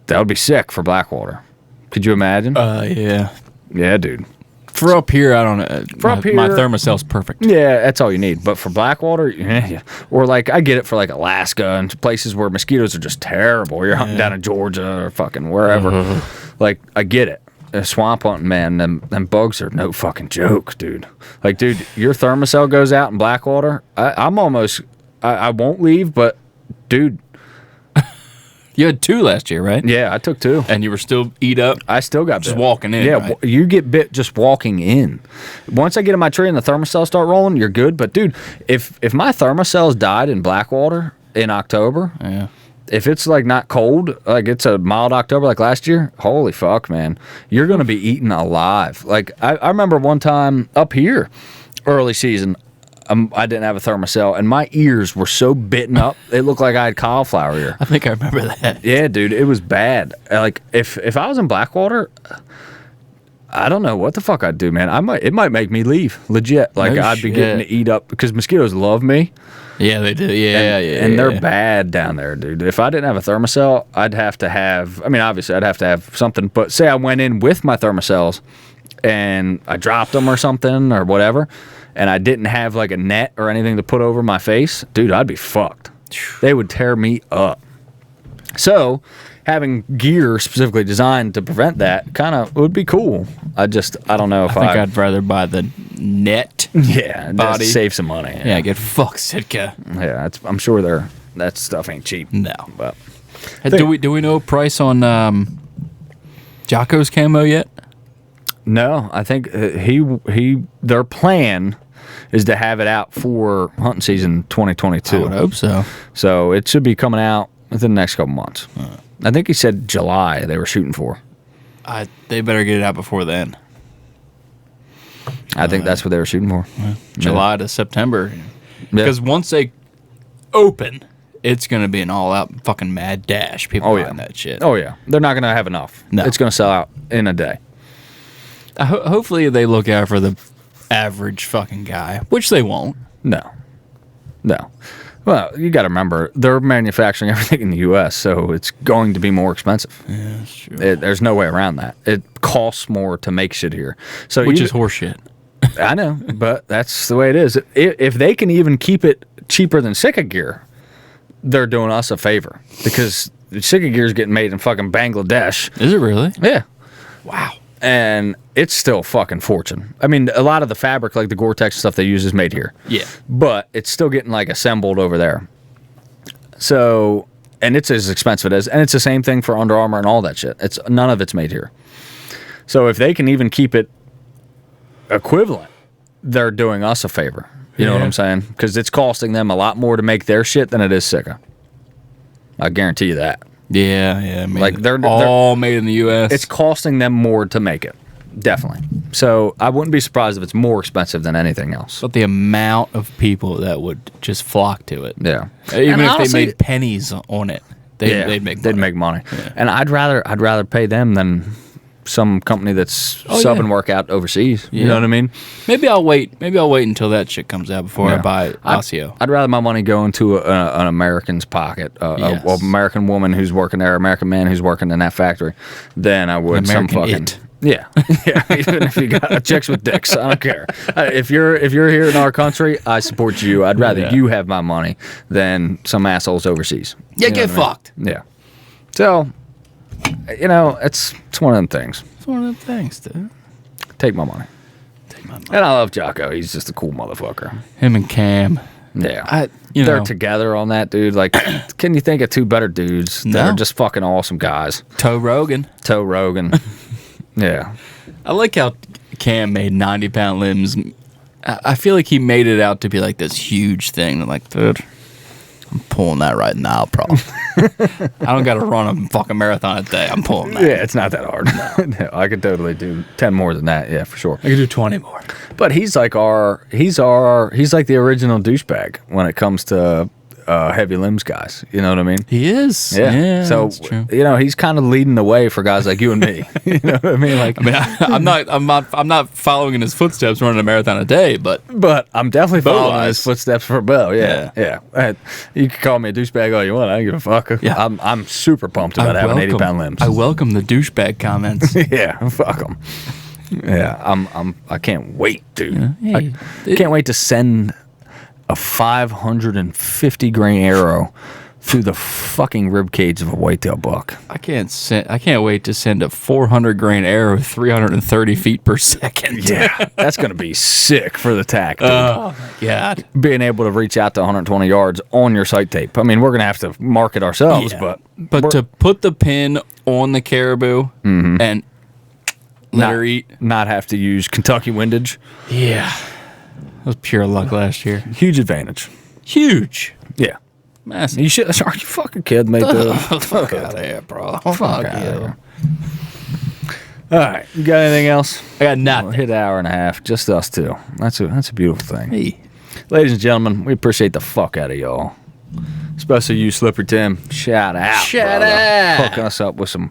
that would be sick for Blackwater. Could you imagine? Yeah. Yeah, dude. For up here, I don't know. For up here, my thermocel's perfect. Yeah, that's all you need. But for Blackwater, yeah. Or like I get it for like Alaska and places where mosquitoes are just terrible. You're hunting down in Georgia or fucking wherever. Like I get it. Swamp hunting, man, them bugs are no fucking joke, dude. Like, dude, your thermocell goes out in Blackwater. I won't leave, but dude. You had 2 last year, right? Yeah, I took 2. And you were still eat up? I still got just bit. Walking in. Yeah, right? You get bit just walking in. Once I get in my tree and the thermocells start rolling, you're good. But dude, if my thermocells died in Blackwater in October, if it's like not cold, like it's a mild October like last year, holy fuck, man, you're gonna be eaten alive. Like I remember one time up here, early season. I didn't have a thermocell, and my ears were so bitten up, it looked like I had cauliflower ear. I think I remember that. Yeah, dude, it was bad. Like, if I was in Blackwater, I don't know what the fuck I'd do, man. It might make me leave, legit. Like, I'd be getting to eat up, because mosquitoes love me. Yeah, they do. Yeah, and they're bad down there, dude. If I didn't have a thermocell, I'd have to have, obviously, I'd have to have something, but say I went in with my thermocells, and I dropped them or something, or whatever, and I didn't have like a net or anything to put over my face, dude, I'd be fucked. They would tear me up. So, having gear specifically designed to prevent that kind of would be cool. I don't know if I think I'd rather buy the net. Yeah, body. Just save some money. Yeah, get fucked, Sitka. Yeah, I'm sure that stuff ain't cheap. No. But Hey, do we know a price on Jocko's camo yet? No, I think their plan is to have it out for hunting season 2022. I would hope so. So it should be coming out within the next couple months. I think he said July they were shooting for. They better get it out before then. I think that's what they were shooting for. July to September. Because once they open, it's going to be an all-out fucking mad dash. People buying that shit. Oh, yeah. They're not going to have enough. No. It's going to sell out in a day. Hopefully they look out for the average fucking guy, which they won't. No. Well, you got to remember, they're manufacturing everything in the U.S., so it's going to be more expensive. Yeah, that's true. There's no way around that. It costs more to make shit here. Which is horseshit. I know, but that's the way it is. If they can even keep it cheaper than Sika gear, they're doing us a favor. Because Sika gear is getting made in fucking Bangladesh. Is it really? Yeah. Wow. and it's still fucking fortune. I mean, a lot of the fabric, like the Gore-Tex stuff they use, is made here. Yeah. But it's still getting like assembled over there. So, and it's as expensive as, and it's the same thing for Under Armour and all that shit. It's none of it's made here. So if they can even keep it equivalent, they're doing us a favor. You know what I'm saying? Because it's costing them a lot more to make their shit than it is Sika. I guarantee you that. Yeah. Like they're all made in the U.S. It's costing them more to make it. Definitely. So I wouldn't be surprised if it's more expensive than anything else. But the amount of people that would just flock to it. Yeah. Even And if honestly, they made pennies on it, they'd make money. They'd make money. Yeah. And I'd rather pay them than some company that's subbing work out overseas. You know what I mean? Maybe I'll wait. Maybe I'll wait until that shit comes out before I buy Osseo. I'd rather my money go into an American's pocket, an American woman who's working there, American man who's working in that factory, than I would some American fucking. it. Yeah. Even if you got chicks with dicks, I don't care. If you're here in our country, I support you. I'd rather you have my money than some assholes overseas. Yeah, You know get what I mean? fucked. Yeah. So, it's one of them things. It's one of them things, dude. Take my money. And I love Jocko. He's just a cool motherfucker. Him and Cam. Yeah. They're together on that, dude. Like, can you think of two better dudes that are just fucking awesome guys? Toe Rogan. Yeah. I like how Cam made 90-pound limbs. I feel like he made it out to be like this huge thing. I'm like, dude, I'm pulling that right now, bro. I don't got to run a fucking marathon a day. I'm pulling that. Yeah, it's not that hard. No, I could totally do 10 more than that. Yeah, for sure. I could do 20 more. But he's like he's like the original douchebag when it comes to heavy limbs guys. You know what I mean? He is. Yeah. So that's true. he's kind of leading the way for guys like you and me. You know what I mean? Like, I'm not following in his footsteps running a marathon a day, but I'm definitely following Bo-wise. his footsteps for Bo. Yeah. You can call me a douchebag all you want. I don't give a fuck. Yeah. I'm super pumped about having 80-pound limbs. I welcome the douchebag comments. Yeah, fuck them. Yeah, I can't wait, dude. Yeah. I can't wait to send a 550 grain arrow through the fucking rib cage of a whitetail buck. I can't wait to send a 400 grain arrow 330 feet per second. Yeah, that's gonna be sick for the tack, dude. Oh my god! Being able to reach out to 120 yards on your sight tape. I mean, we're gonna have to mark it ourselves, but to put the pin on the caribou and let her eat, not have to use Kentucky windage. Yeah, that was pure luck last year. Huge advantage. Huge, Yeah. massive. You should. Are you fucking kidding me, dude? Fuck out of here, bro. Fuck outta you. here. All right. You got anything else? I got nothing. We'll hit an hour and a half. Just us two. That's a beautiful thing. Hey. Ladies and gentlemen, we appreciate the fuck out of y'all. Especially you, Slippery Tim. Shout out. Shout brother. out. Hooking us up with some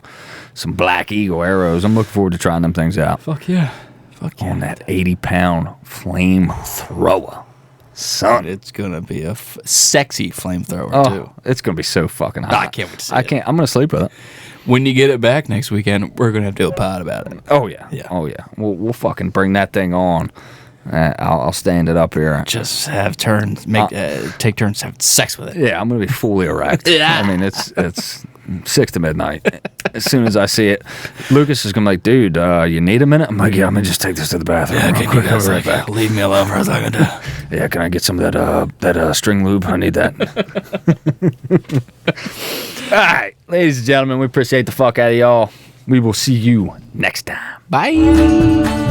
Black Eagle arrows. I'm looking forward to trying them things out. Fuck yeah. Fuck yeah. On that 80-pound flamethrower. Son. It's gonna be a sexy flamethrower too. It's gonna be so fucking hot. I can't wait to see it. I'm gonna sleep with it. When you get it back next weekend, we're gonna have to do a pod about it. Oh yeah. Yeah. Oh yeah. We'll fucking bring that thing on. I'll stand it up here. Just have turns, take turns having sex with it. Yeah, I'm gonna be fully erect. Yeah. I mean, it's 6 to midnight. As soon as I see it, Lucas is gonna be like, dude, you need a minute? I'm like, yeah, I'm gonna just take this to the bathroom. Yeah, real can quick. you guys I'll be right back. leave me alone for a second? Yeah, can I get some of that string lube? I need that. All right, ladies and gentlemen, we appreciate the fuck out of y'all. We will see you next time. Bye.